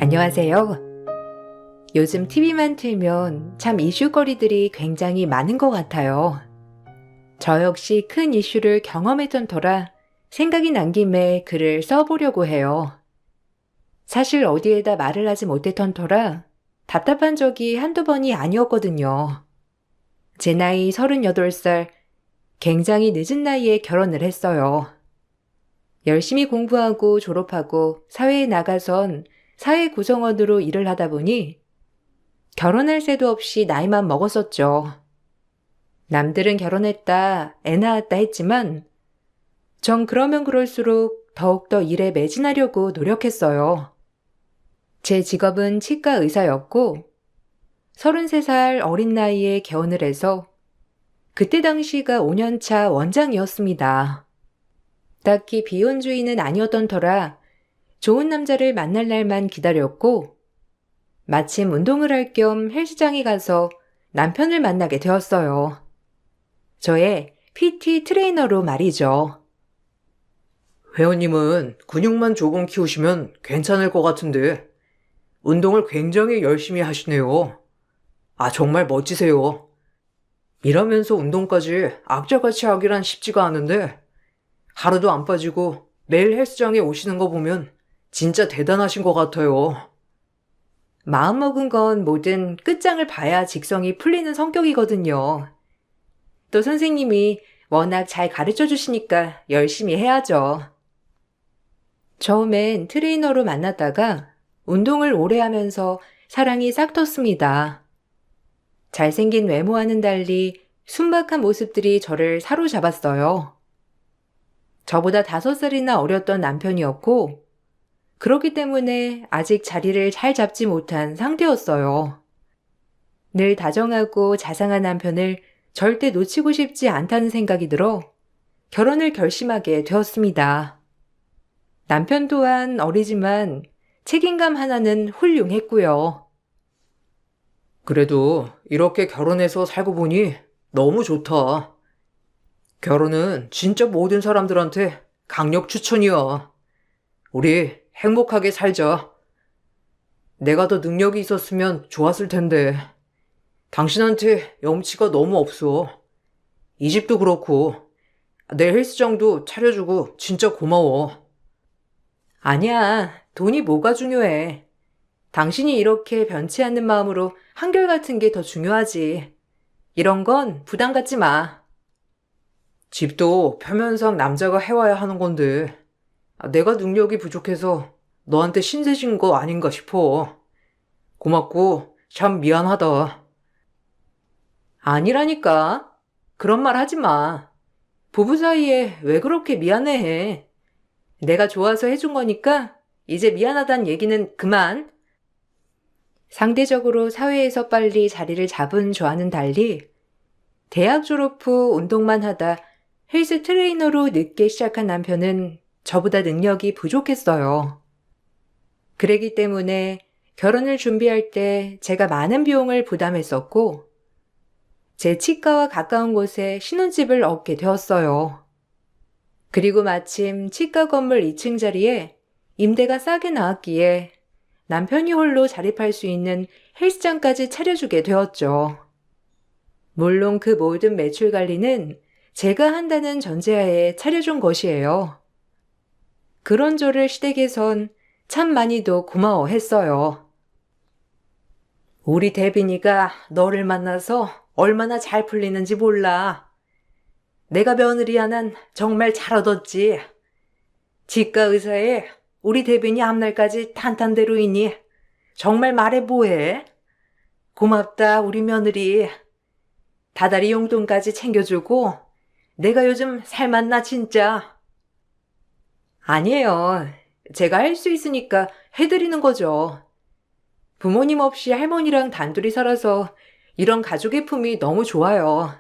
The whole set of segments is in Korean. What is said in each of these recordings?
안녕하세요. 요즘 TV만 틀면 참 이슈거리들이 굉장히 많은 것 같아요. 저 역시 큰 이슈를 경험했던 터라 생각이 난 김에 글을 써보려고 해요. 사실 어디에다 말을 하지 못했던 터라 답답한 적이 한두 번이 아니었거든요. 제 나이 38살, 굉장히 늦은 나이에 결혼을 했어요. 열심히 공부하고 졸업하고 사회에 나가선 사회 구성원으로 일을 하다 보니 결혼할 새도 없이 나이만 먹었었죠. 남들은 결혼했다, 애 낳았다 했지만 전 그러면 그럴수록 더욱더 일에 매진하려고 노력했어요. 제 직업은 치과 의사였고 33살 어린 나이에 개원을 해서 그때 당시가 5년차 원장이었습니다. 딱히 비혼주의는 아니었던 터라 좋은 남자를 만날 날만 기다렸고 마침 운동을 할 겸 헬스장에 가서 남편을 만나게 되었어요. 저의 PT 트레이너로 말이죠. 회원님은 근육만 조금 키우시면 괜찮을 것 같은데 운동을 굉장히 열심히 하시네요. 아, 정말 멋지세요. 일하면서 운동까지 악자같이 하기란 쉽지가 않은데 하루도 안 빠지고 매일 헬스장에 오시는 거 보면 진짜 대단하신 것 같아요. 마음먹은 건 뭐든 끝장을 봐야 직성이 풀리는 성격이거든요. 또 선생님이 워낙 잘 가르쳐 주시니까 열심히 해야죠. 처음엔 트레이너로 만났다가 운동을 오래 하면서 사랑이 싹 텄습니다. 잘생긴 외모와는 달리 순박한 모습들이 저를 사로잡았어요. 저보다 5살이나 어렸던 남편이었고 그렇기 때문에 아직 자리를 잘 잡지 못한 상태였어요. 늘 다정하고 자상한 남편을 절대 놓치고 싶지 않다는 생각이 들어 결혼을 결심하게 되었습니다. 남편 또한 어리지만 책임감 하나는 훌륭했고요. 그래도 이렇게 결혼해서 살고 보니 너무 좋다. 결혼은 진짜 모든 사람들한테 강력 추천이야. 우리 행복하게 살자. 내가 더 능력이 있었으면 좋았을 텐데. 당신한테 염치가 너무 없어. 이 집도 그렇고 내 헬스장도 차려주고 진짜 고마워. 아니야, 돈이 뭐가 중요해. 당신이 이렇게 변치 않는 마음으로 한결같은 게 더 중요하지. 이런 건 부담 갖지 마. 집도 표면상 남자가 해와야 하는 건데 내가 능력이 부족해서 너한테 신세진 거 아닌가 싶어. 고맙고 참 미안하다. 아니라니까. 그런 말 하지 마. 부부 사이에 왜 그렇게 미안해해. 내가 좋아서 해준 거니까 이제 미안하단 얘기는 그만. 상대적으로 사회에서 빨리 자리를 잡은 저와는 달리 대학 졸업 후 운동만 하다 헬스 트레이너로 늦게 시작한 남편은 저보다 능력이 부족했어요. 그러기 때문에 결혼을 준비할 때 제가 많은 비용을 부담했었고 제 치과와 가까운 곳에 신혼집을 얻게 되었어요. 그리고 마침 치과 건물 2층 자리에 임대가 싸게 나왔기에 남편이 홀로 자립할 수 있는 헬스장까지 차려주게 되었죠. 물론 그 모든 매출 관리는 제가 한다는 전제하에 차려준 것이에요. 그런 저를 시댁에선 참 많이도 고마워했어요. 우리 대빈이가 너를 만나서 얼마나 잘 풀리는지 몰라. 내가 며느리 하나는 정말 잘 얻었지. 치과 의사에 우리 대빈이 앞날까지 탄탄대로이니 정말 말해 뭐해. 고맙다 우리 며느리. 다달이 용돈까지 챙겨주고 내가 요즘 살맛나 진짜. 아니에요. 제가 할 수 있으니까 해드리는 거죠. 부모님 없이 할머니랑 단둘이 살아서 이런 가족의 품이 너무 좋아요.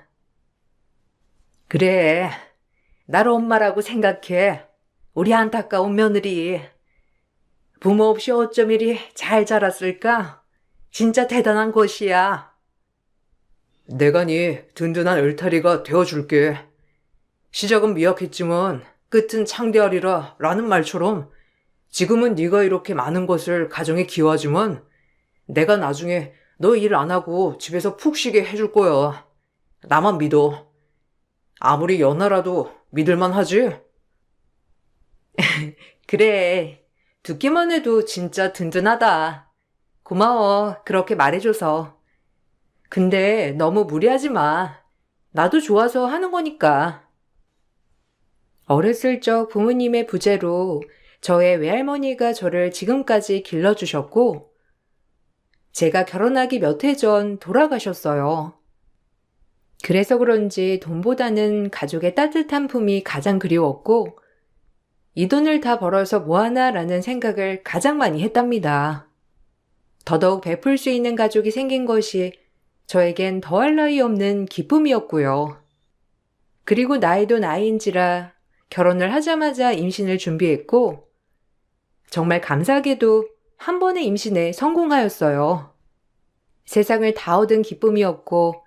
그래, 나를 엄마라고 생각해. 우리 안타까운 며느리. 부모 없이 어쩜 이리 잘 자랐을까? 진짜 대단한 것이야. 내가 네 든든한 울타리가 되어줄게. 시작은 미약했지만 끝은 창대하리라 라는 말처럼 지금은 네가 이렇게 많은 것을 가정에 기여하지만 내가 나중에 너 일 안 하고 집에서 푹 쉬게 해줄 거야. 나만 믿어. 아무리 연하라도 믿을만 하지? 그래. 듣기만 해도 진짜 든든하다. 고마워. 그렇게 말해줘서. 근데 너무 무리하지 마. 나도 좋아서 하는 거니까. 어렸을 적 부모님의 부재로 저의 외할머니가 저를 지금까지 길러주셨고, 제가 결혼하기 몇 해 전 돌아가셨어요. 그래서 그런지 돈보다는 가족의 따뜻한 품이 가장 그리웠고, 이 돈을 다 벌어서 뭐하나라는 생각을 가장 많이 했답니다. 더더욱 베풀 수 있는 가족이 생긴 것이 저에겐 더할 나위 없는 기쁨이었고요. 그리고 나이도 나이인지라 결혼을 하자마자 임신을 준비했고, 정말 감사하게도 한 번의 임신에 성공하였어요. 세상을 다 얻은 기쁨이었고,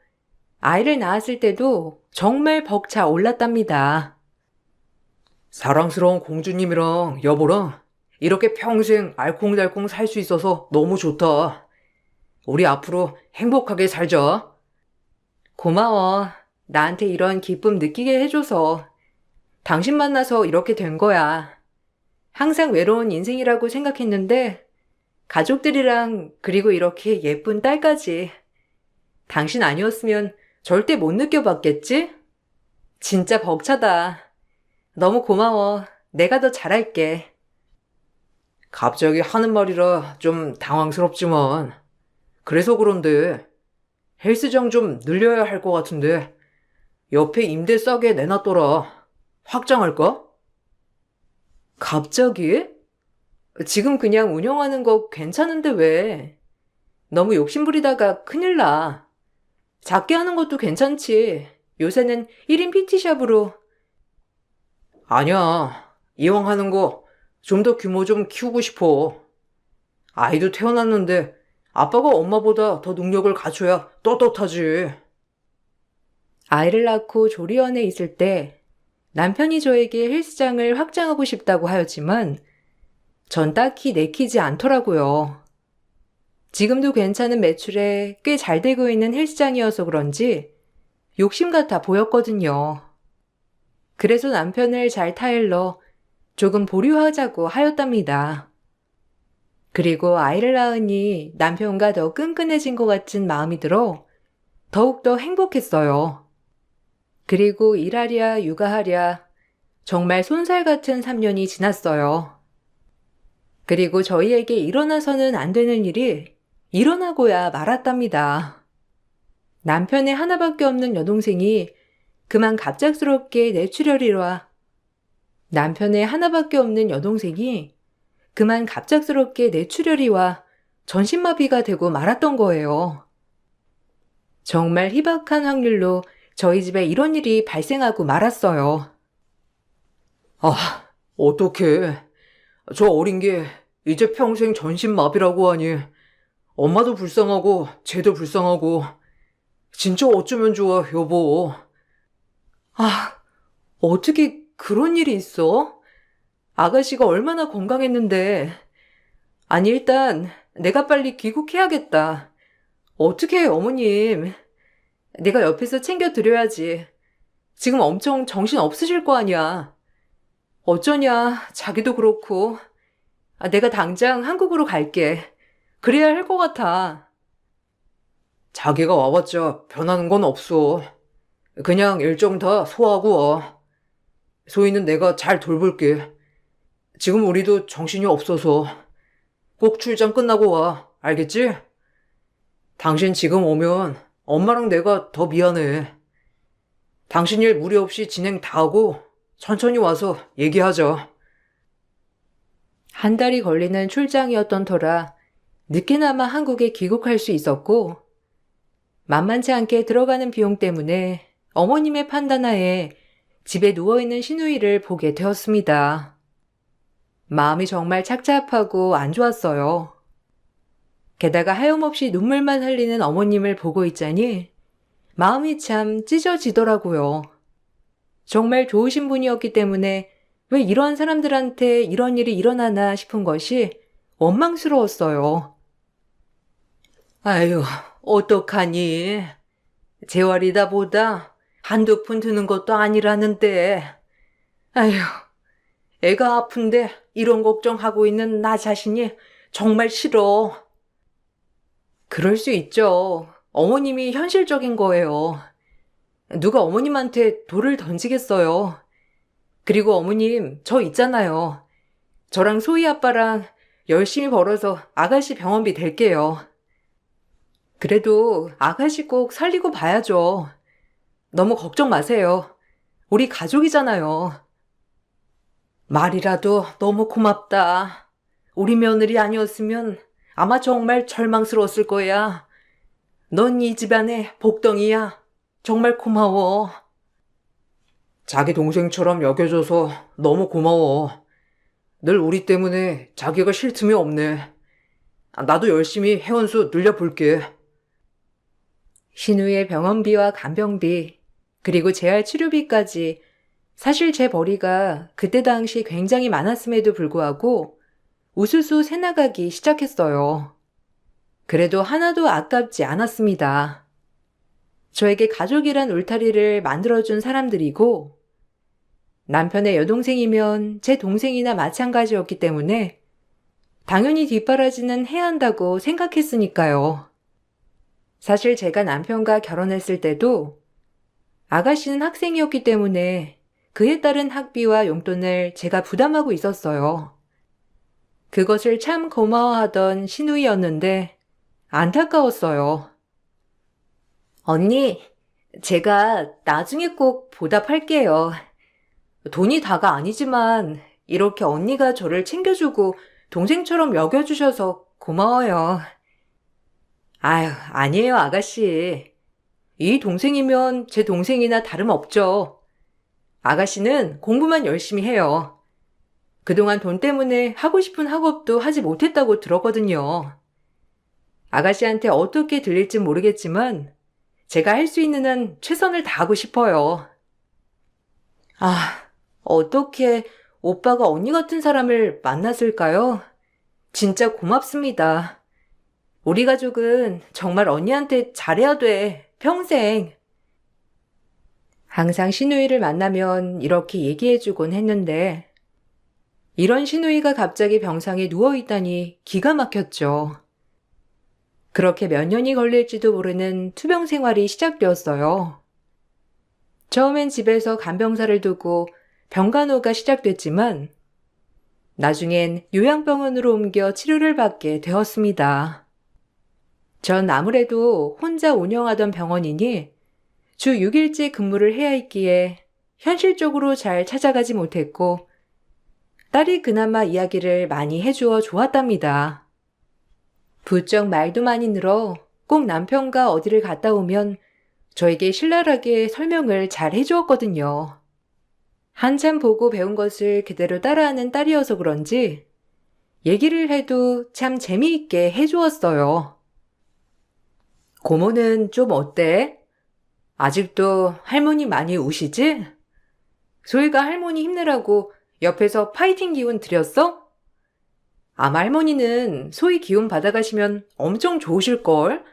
아이를 낳았을 때도 정말 벅차 올랐답니다. 사랑스러운 공주님이랑 여보랑 이렇게 평생 알콩달콩 살 수 있어서 너무 좋다. 우리 앞으로 행복하게 살자. 고마워. 나한테 이런 기쁨 느끼게 해줘서. 당신 만나서 이렇게 된 거야. 항상 외로운 인생이라고 생각했는데, 가족들이랑 그리고 이렇게 예쁜 딸까지. 당신 아니었으면 절대 못 느껴봤겠지? 진짜 벅차다. 너무 고마워. 내가 더 잘할게. 갑자기 하는 말이라 좀 당황스럽지만 그래서 그런데 헬스장 좀 늘려야 할 것 같은데 옆에 임대 싸게 내놨더라. 확장할까? 갑자기? 지금 그냥 운영하는 거 괜찮은데 왜? 너무 욕심부리다가 큰일 나. 작게 하는 것도 괜찮지. 요새는 1인 PT샵으로. 아니야. 이왕 하는 거 좀 더 규모 좀 키우고 싶어. 아이도 태어났는데 아빠가 엄마보다 더 능력을 갖춰야 떳떳하지. 아이를 낳고 조리원에 있을 때 남편이 저에게 헬스장을 확장하고 싶다고 하였지만 전 딱히 내키지 않더라고요. 지금도 괜찮은 매출에 꽤 잘 되고 있는 헬스장이어서 그런지 욕심 같아 보였거든요. 그래서 남편을 잘 타일러 조금 보류하자고 하였답니다. 그리고 아이를 낳으니 남편과 더 끈끈해진 것 같은 마음이 들어 더욱더 행복했어요. 그리고 일하랴 육아하랴 정말 손살 같은 3년이 지났어요. 그리고 저희에게 일어나서는 안 되는 일이 일어나고야 말았답니다. 남편의 하나밖에 없는 여동생이 그만 갑작스럽게 뇌출혈이라 전신마비가 되고 말았던 거예요. 정말 희박한 확률로 저희 집에 이런 일이 발생하고 말았어요. 아, 어떡해. 저 어린 게 이제 평생 전신마비라고 하니 엄마도 불쌍하고 쟤도 불쌍하고 진짜 어쩌면 좋아, 여보. 아, 어떻게 그런 일이 있어? 아가씨가 얼마나 건강했는데. 아니, 일단 내가 빨리 귀국해야겠다. 어떻게 해, 어머님. 내가 옆에서 챙겨드려야지. 지금 엄청 정신 없으실 거 아니야. 어쩌냐, 자기도 그렇고. 내가 당장 한국으로 갈게. 그래야 할 것 같아. 자기가 와봤자 변하는 건 없어. 그냥 일정 다 소화하고 와. 소희는 내가 잘 돌볼게. 지금 우리도 정신이 없어서 꼭 출장 끝나고 와. 알겠지? 당신 지금 오면 엄마랑 내가 더 미안해. 당신 일 무리 없이 진행 다 하고 천천히 와서 얘기하자. 한 달이 걸리는 출장이었던 터라 늦게나마 한국에 귀국할 수 있었고, 만만치 않게 들어가는 비용 때문에 어머님의 판단하에 집에 누워있는 시누이를 보게 되었습니다. 마음이 정말 착잡하고 안 좋았어요. 게다가 하염없이 눈물만 흘리는 어머님을 보고 있자니 마음이 참 찢어지더라고요. 정말 좋으신 분이었기 때문에 왜 이런 사람들한테 이런 일이 일어나나 싶은 것이 원망스러웠어요. 아유, 어떡하니? 재활이다 보다 한두 푼 드는 것도 아니라는데. 아유, 애가 아픈데 이런 걱정하고 있는 나 자신이 정말 싫어. 그럴 수 있죠. 어머님이 현실적인 거예요. 누가 어머님한테 돌을 던지겠어요. 그리고 어머님, 저 있잖아요. 저랑 소희 아빠랑 열심히 벌어서 아가씨 병원비 댈게요. 그래도 아가씨 꼭 살리고 봐야죠. 너무 걱정 마세요. 우리 가족이잖아요. 말이라도 너무 고맙다. 우리 며느리 아니었으면 아마 정말 절망스러웠을 거야. 넌 이 집안의 복덩이야. 정말 고마워. 자기 동생처럼 여겨줘서 너무 고마워. 늘 우리 때문에 자기가 쉴 틈이 없네. 나도 열심히 회원수 늘려볼게. 신우의 병원비와 간병비, 그리고 재활 치료비까지 사실 제 벌이가 그때 당시 굉장히 많았음에도 불구하고 우수수 새나가기 시작했어요. 그래도 하나도 아깝지 않았습니다. 저에게 가족이란 울타리를 만들어준 사람들이고 남편의 여동생이면 제 동생이나 마찬가지였기 때문에 당연히 뒷바라지는 해야 한다고 생각했으니까요. 사실 제가 남편과 결혼했을 때도 아가씨는 학생이었기 때문에 그에 따른 학비와 용돈을 제가 부담하고 있었어요. 그것을 참 고마워하던 신우이였는데 안타까웠어요. 언니, 제가 나중에 꼭 보답할게요. 돈이 다가 아니지만 이렇게 언니가 저를 챙겨주고 동생처럼 여겨주셔서 고마워요. 아유, 아니에요, 아가씨. 이 동생이면 제 동생이나 다름없죠. 아가씨는 공부만 열심히 해요. 그동안 돈 때문에 하고 싶은 학업도 하지 못했다고 들었거든요. 아가씨한테 어떻게 들릴지 모르겠지만 제가 할 수 있는 한 최선을 다하고 싶어요. 아, 어떻게 오빠가 언니 같은 사람을 만났을까요? 진짜 고맙습니다. 우리 가족은 정말 언니한테 잘해야 돼. 평생. 항상 신우이를 만나면 이렇게 얘기해주곤 했는데 이런 신우이가 갑자기 병상에 누워있다니 기가 막혔죠. 그렇게 몇 년이 걸릴지도 모르는 투병 생활이 시작되었어요. 처음엔 집에서 간병사를 두고 병간호가 시작됐지만 나중엔 요양병원으로 옮겨 치료를 받게 되었습니다. 전 아무래도 혼자 운영하던 병원이니 주 6일째 근무를 해야 했기에 현실적으로 잘 찾아가지 못했고 딸이 그나마 이야기를 많이 해주어 좋았답니다. 부쩍 말도 많이 늘어 꼭 남편과 어디를 갔다 오면 저에게 신랄하게 설명을 잘 해주었거든요. 한참 보고 배운 것을 그대로 따라하는 딸이어서 그런지 얘기를 해도 참 재미있게 해주었어요. 고모는 좀 어때? 아직도 할머니 많이 우시지? 소희가 할머니 힘내라고 옆에서 파이팅 기운 드렸어? 아마 할머니는 소희 기운 받아가시면 엄청 좋으실걸?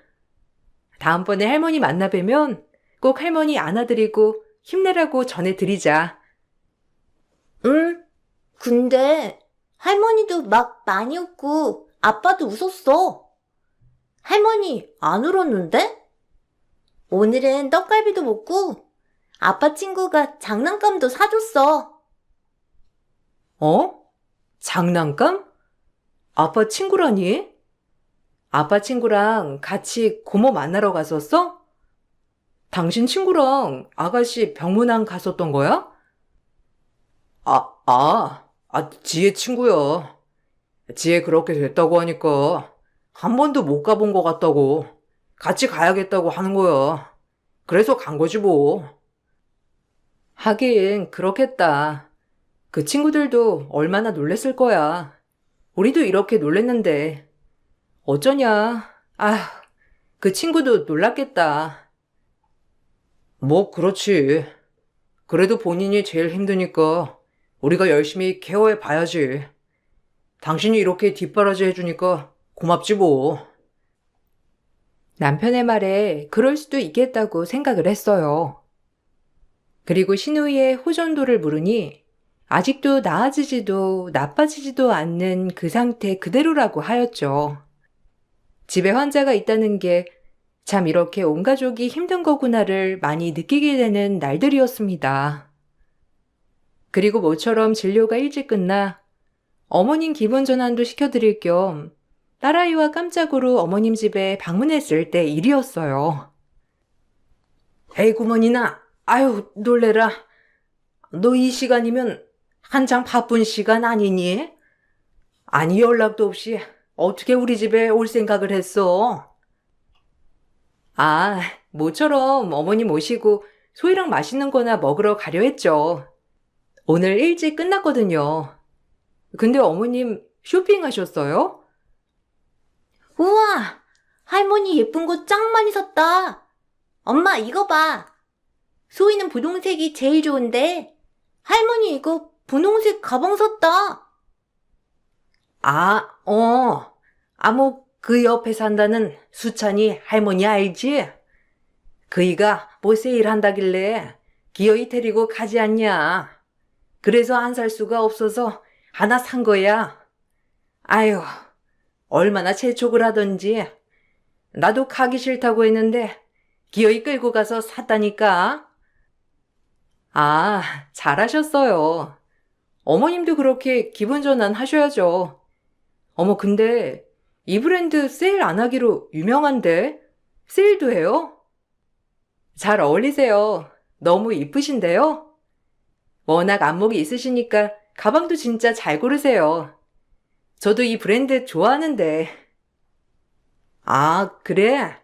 다음번에 할머니 만나 뵈면 꼭 할머니 안아드리고 힘내라고 전해드리자. 응? 근데 할머니도 막 많이 웃고 아빠도 웃었어. 할머니 안 울었는데? 오늘은 떡갈비도 먹고 아빠 친구가 장난감도 사줬어. 어? 장난감? 아빠 친구라니? 아빠 친구랑 같이 고모 만나러 갔었어? 당신 친구랑 아가씨 병문안 갔었던 거야? 지혜 친구야. 지혜 그렇게 됐다고 하니까 한 번도 못 가본 것 같다고. 같이 가야겠다고 하는 거야. 그래서 간 거지 뭐. 하긴 그렇겠다. 그 친구들도 얼마나 놀랬을 거야. 우리도 이렇게 놀랬는데. 어쩌냐. 그 친구도 놀랐겠다. 뭐 그렇지. 그래도 본인이 제일 힘드니까 우리가 열심히 케어해 봐야지. 당신이 이렇게 뒷바라지 해주니까 고맙지 뭐. 남편의 말에 그럴 수도 있겠다고 생각을 했어요. 그리고 신우이의 호전도를 물으니 아직도 나아지지도 나빠지지도 않는 그 상태 그대로라고 하였죠. 집에 환자가 있다는 게 참 이렇게 온 가족이 힘든 거구나를 많이 느끼게 되는 날들이었습니다. 그리고 모처럼 진료가 일찍 끝나 어머님 기분 전환도 시켜드릴 겸 딸아이와 깜짝으로 어머님 집에 방문했을 때 일이었어요. 에이, 구먼이나. 아유, 놀래라. 너 이 시간이면 한창 바쁜 시간 아니니? 아니, 연락도 없이 어떻게 우리 집에 올 생각을 했어? 아, 모처럼 어머님 모시고 소희랑 맛있는 거나 먹으러 가려 했죠. 오늘 일찍 끝났거든요. 근데 어머님 쇼핑하셨어요? 우와! 할머니 예쁜 거 짱 많이 샀다. 엄마, 이거 봐. 소희는 분홍색이 제일 좋은데, 할머니 이거 분홍색 가방 샀다. 그 옆에 산다는 수찬이 할머니 알지? 그이가 뭐 세일한다길래 기어이 데리고 가지 않냐. 그래서 안 살 수가 없어서 하나 산 거야. 아유, 얼마나 재촉을 하던지. 나도 가기 싫다고 했는데 기어이 끌고 가서 샀다니까. 아, 잘하셨어요. 어머님도 그렇게 기분 전환 하셔야죠. 어머, 근데 이 브랜드 세일 안 하기로 유명한데? 세일도 해요? 잘 어울리세요. 너무 이쁘신데요? 워낙 안목이 있으시니까 가방도 진짜 잘 고르세요. 저도 이 브랜드 좋아하는데. 아, 그래?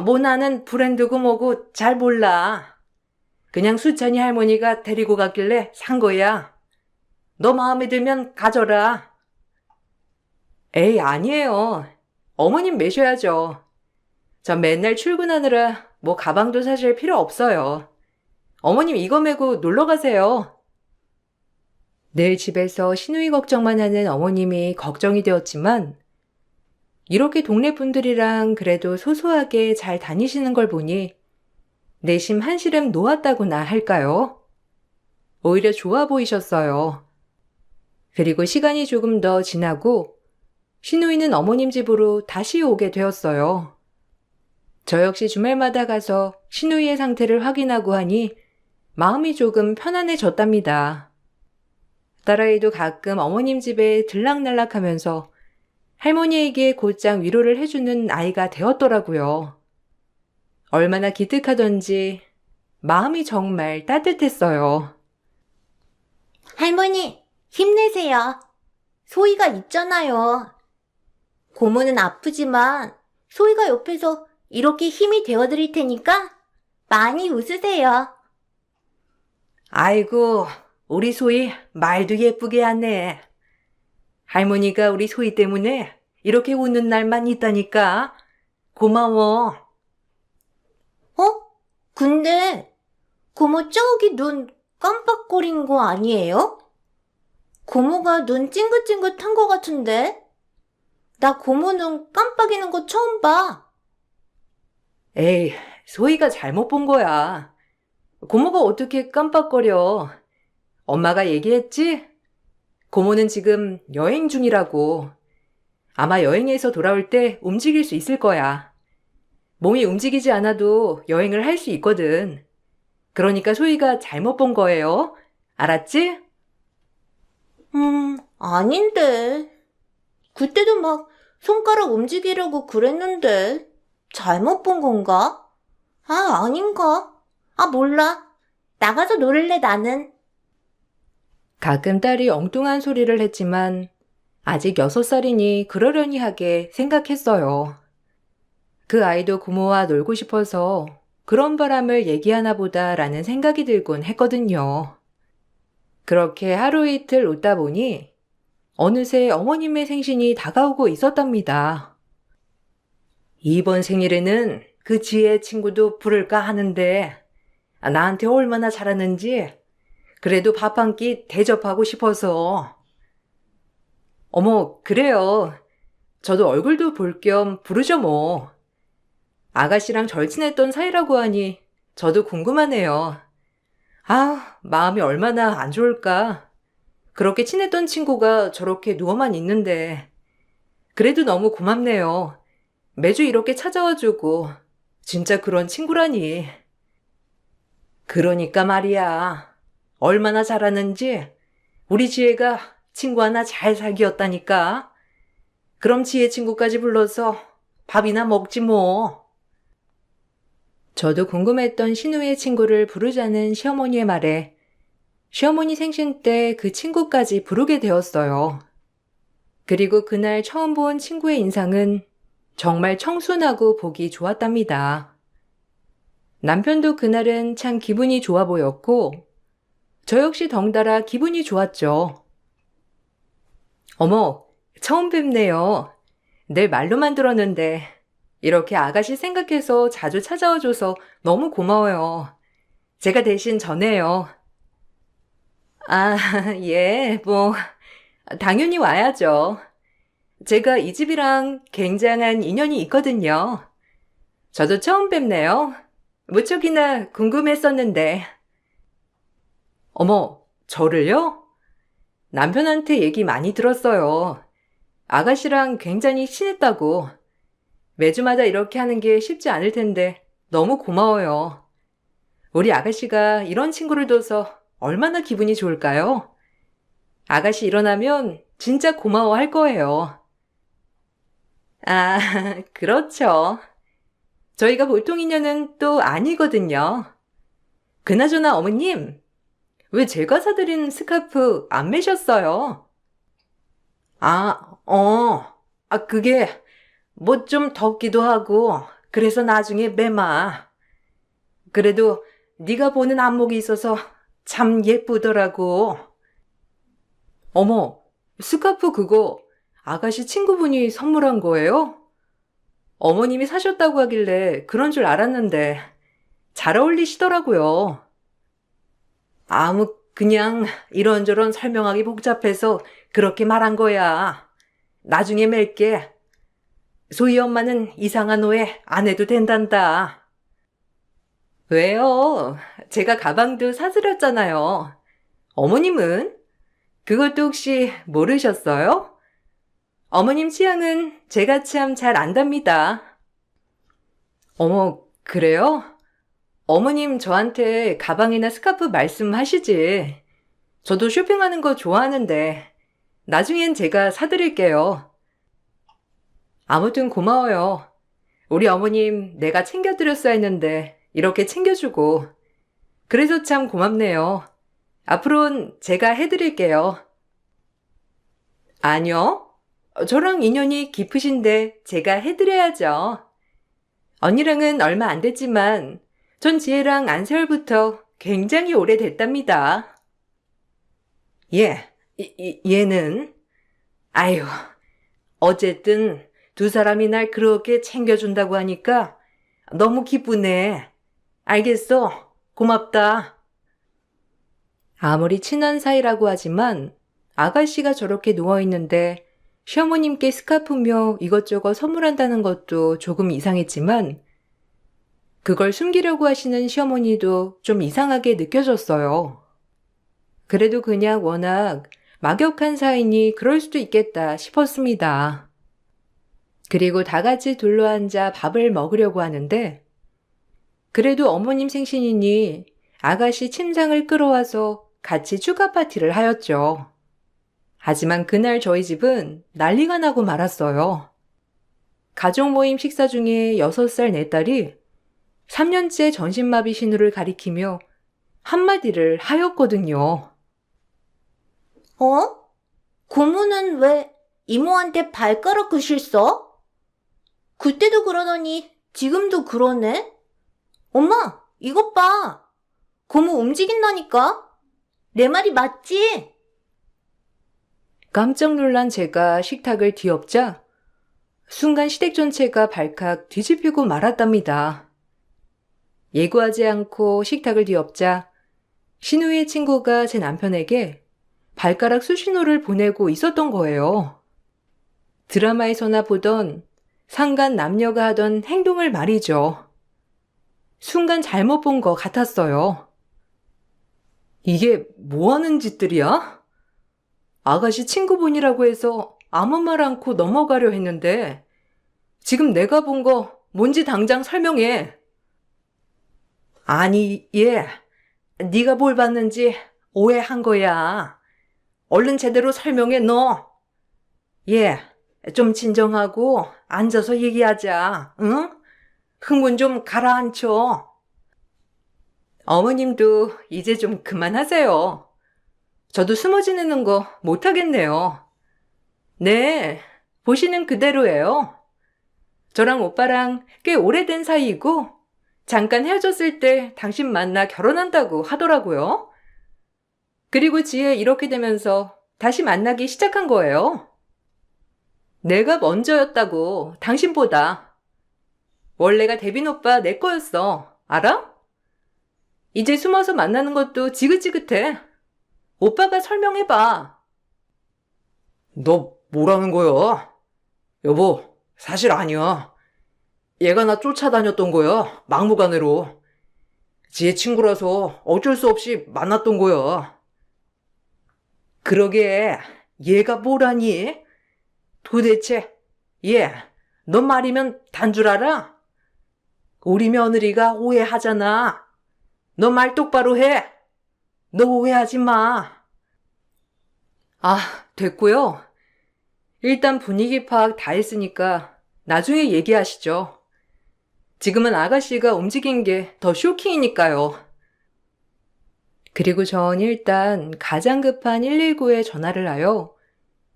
뭐 나는 브랜드고 뭐고 잘 몰라. 그냥 수찬이 할머니가 데리고 갔길래 산 거야. 너 마음에 들면 가져라. 에이, 아니에요. 어머님 매셔야죠. 전 맨날 출근하느라 뭐 가방도 사실 필요 없어요. 어머님 이거 메고 놀러 가세요. 늘 집에서 시누이 걱정만 하는 어머님이 걱정이 되었지만 이렇게 동네 분들이랑 그래도 소소하게 잘 다니시는 걸 보니 내심 한시름 놓았다고나 할까요? 오히려 좋아 보이셨어요. 그리고 시간이 조금 더 지나고 시누이는 어머님 집으로 다시 오게 되었어요. 저 역시 주말마다 가서 시누이의 상태를 확인하고 하니 마음이 조금 편안해졌답니다. 딸아이도 가끔 어머님 집에 들락날락하면서 할머니에게 곧장 위로를 해주는 아이가 되었더라고요. 얼마나 기특하던지 마음이 정말 따뜻했어요. 할머니, 힘내세요. 소희가 있잖아요. 고모는 아프지만 소희가 옆에서 이렇게 힘이 되어드릴 테니까 많이 웃으세요. 아이고, 우리 소희 말도 예쁘게 하네. 할머니가 우리 소희 때문에 이렇게 웃는 날만 있다니까. 고마워. 근데 고모 저기 눈 깜빡거린 거 아니에요? 고모가 눈 찡긋찡긋한 거 같은데? 나 고모 눈 깜빡이는 거 처음 봐. 에이, 소희가 잘못 본 거야. 고모가 어떻게 깜빡거려. 엄마가 얘기했지? 고모는 지금 여행 중이라고. 아마 여행에서 돌아올 때 움직일 수 있을 거야. 몸이 움직이지 않아도 여행을 할 수 있거든. 그러니까 소희가 잘못 본 거예요. 알았지? 아닌데. 그때도 막 손가락 움직이려고 그랬는데. 잘못 본 건가? 아닌가? 몰라. 나가서 놀래, 나는. 가끔 딸이 엉뚱한 소리를 했지만 아직 6살이니 그러려니 하게 생각했어요. 그 아이도 고모와 놀고 싶어서 그런 바람을 얘기하나 보다라는 생각이 들곤 했거든요. 그렇게 하루 이틀 웃다 보니 어느새 어머님의 생신이 다가오고 있었답니다. 이번 생일에는 그 지혜 친구도 부를까 하는데 나한테 얼마나 잘하는지 그래도 밥 한 끼 대접하고 싶어서. 어머, 그래요. 저도 얼굴도 볼 겸 부르죠 뭐. 아가씨랑 절친했던 사이라고 하니 저도 궁금하네요. 아, 마음이 얼마나 안 좋을까. 그렇게 친했던 친구가 저렇게 누워만 있는데. 그래도 너무 고맙네요. 매주 이렇게 찾아와주고. 진짜 그런 친구라니. 그러니까 말이야. 얼마나 잘하는지 우리 지혜가 친구 하나 잘 사귀었다니까. 그럼 지혜 친구까지 불러서 밥이나 먹지 뭐. 저도 궁금했던 신우의 친구를 부르자는 시어머니의 말에 시어머니 생신 때 그 친구까지 부르게 되었어요. 그리고 그날 처음 본 친구의 인상은 정말 청순하고 보기 좋았답니다. 남편도 그날은 참 기분이 좋아 보였고 저 역시 덩달아 기분이 좋았죠. 어머, 처음 뵙네요. 늘 말로만 들었는데 이렇게 아가씨 생각해서 자주 찾아와줘서 너무 고마워요. 제가 대신 전해요. 아, 예, 뭐 당연히 와야죠. 제가 이 집이랑 굉장한 인연이 있거든요. 저도 처음 뵙네요. 무척이나 궁금했었는데. 어머, 저를요? 남편한테 얘기 많이 들었어요. 아가씨랑 굉장히 친했다고. 매주마다 이렇게 하는 게 쉽지 않을 텐데 너무 고마워요. 우리 아가씨가 이런 친구를 둬서 얼마나 기분이 좋을까요? 아가씨 일어나면 진짜 고마워할 거예요. 아, 그렇죠. 저희가 보통 인연은 또 아니거든요. 그나저나 어머님, 왜 제가 사드린 스카프 안 매셨어요? 그게 뭐 좀 덥기도 하고 그래서 나중에 매마. 그래도 네가 보는 안목이 있어서 참 예쁘더라고. 어머, 스카프 그거 아가씨 친구분이 선물한 거예요? 어머님이 사셨다고 하길래 그런 줄 알았는데 잘 어울리시더라고요. 그냥 이런저런 설명하기 복잡해서 그렇게 말한 거야. 나중에 맬게. 소희 엄마는 이상한 오해 안 해도 된단다. 왜요? 제가 가방도 사드렸잖아요. 어머님은? 그것도 혹시 모르셨어요? 어머님 취향은 제가 참 잘 안답니다. 어머, 그래요? 어머님 저한테 가방이나 스카프 말씀하시지. 저도 쇼핑하는 거 좋아하는데 나중엔 제가 사드릴게요. 아무튼 고마워요. 우리 어머님 내가 챙겨드렸어야 했는데 이렇게 챙겨주고 그래서 참 고맙네요. 앞으로는 제가 해드릴게요. 아니요. 저랑 인연이 깊으신데 제가 해드려야죠. 언니랑은 얼마 안 됐지만 전 지혜랑 안세월부터 굉장히 오래됐답니다. 얘는? 아유, 어쨌든 두 사람이 날 그렇게 챙겨준다고 하니까 너무 기쁘네. 알겠어. 고맙다. 아무리 친한 사이라고 하지만 아가씨가 저렇게 누워있는데 시어머님께 스카프며 이것저것 선물한다는 것도 조금 이상했지만 그걸 숨기려고 하시는 시어머니도 좀 이상하게 느껴졌어요. 그래도 그냥 워낙 막역한 사이니 그럴 수도 있겠다 싶었습니다. 그리고 다 같이 둘러앉아 밥을 먹으려고 하는데 그래도 어머님 생신이니 아가씨 침상을 끌어와서 같이 축하 파티를 하였죠. 하지만 그날 저희 집은 난리가 나고 말았어요. 가족 모임 식사 중에 6살 내 딸이 3년째 전신마비 신우를 가리키며 한마디를 하였거든요. 고모는 왜 이모한테 발가락 끄실 써? 그때도 그러더니 지금도 그러네? 엄마, 이것 봐. 고모 움직인다니까? 내 말이 맞지? 깜짝 놀란 제가 식탁을 뒤엎자 순간 시댁 전체가 발칵 뒤집히고 말았답니다. 예고하지 않고 식탁을 뒤엎자 신우이의 친구가 제 남편에게 발가락 수신호를 보내고 있었던 거예요. 드라마에서나 보던 상간 남녀가 하던 행동을 말이죠. 순간 잘못 본 것 같았어요. 이게 뭐 하는 짓들이야? 아가씨 친구분이라고 해서 아무 말 않고 넘어가려 했는데 지금 내가 본 거 뭔지 당장 설명해. 아니, 네가 뭘 봤는지 오해한 거야. 얼른 제대로 설명해, 너. 좀 진정하고 앉아서 얘기하자, 응? 흥분 좀 가라앉혀. 어머님도 이제 좀 그만하세요. 저도 숨어 지내는 거 못하겠네요. 네, 보시는 그대로예요. 저랑 오빠랑 꽤 오래된 사이이고 잠깐 헤어졌을 때 당신 만나 결혼한다고 하더라고요. 그리고 지혜 이렇게 되면서 다시 만나기 시작한 거예요. 내가 먼저였다고, 당신보다. 원래가 대빈 오빠 내 거였어. 알아? 이제 숨어서 만나는 것도 지긋지긋해. 오빠가 설명해봐. 너 뭐라는 거야? 여보, 사실 아니야. 얘가 나 쫓아다녔던 거야, 막무가내로. 지혜 친구라서 어쩔 수 없이 만났던 거야. 그러게, 얘가 뭐라니? 도대체, 너 말이면 단 줄 알아? 우리 며느리가 오해하잖아. 너 말 똑바로 해. 너 오해하지 마. 아, 됐고요. 일단 분위기 파악 다 했으니까 나중에 얘기하시죠. 지금은 아가씨가 움직인 게 더 쇼킹이니까요. 그리고 전 일단 가장 급한 119에 전화를 하여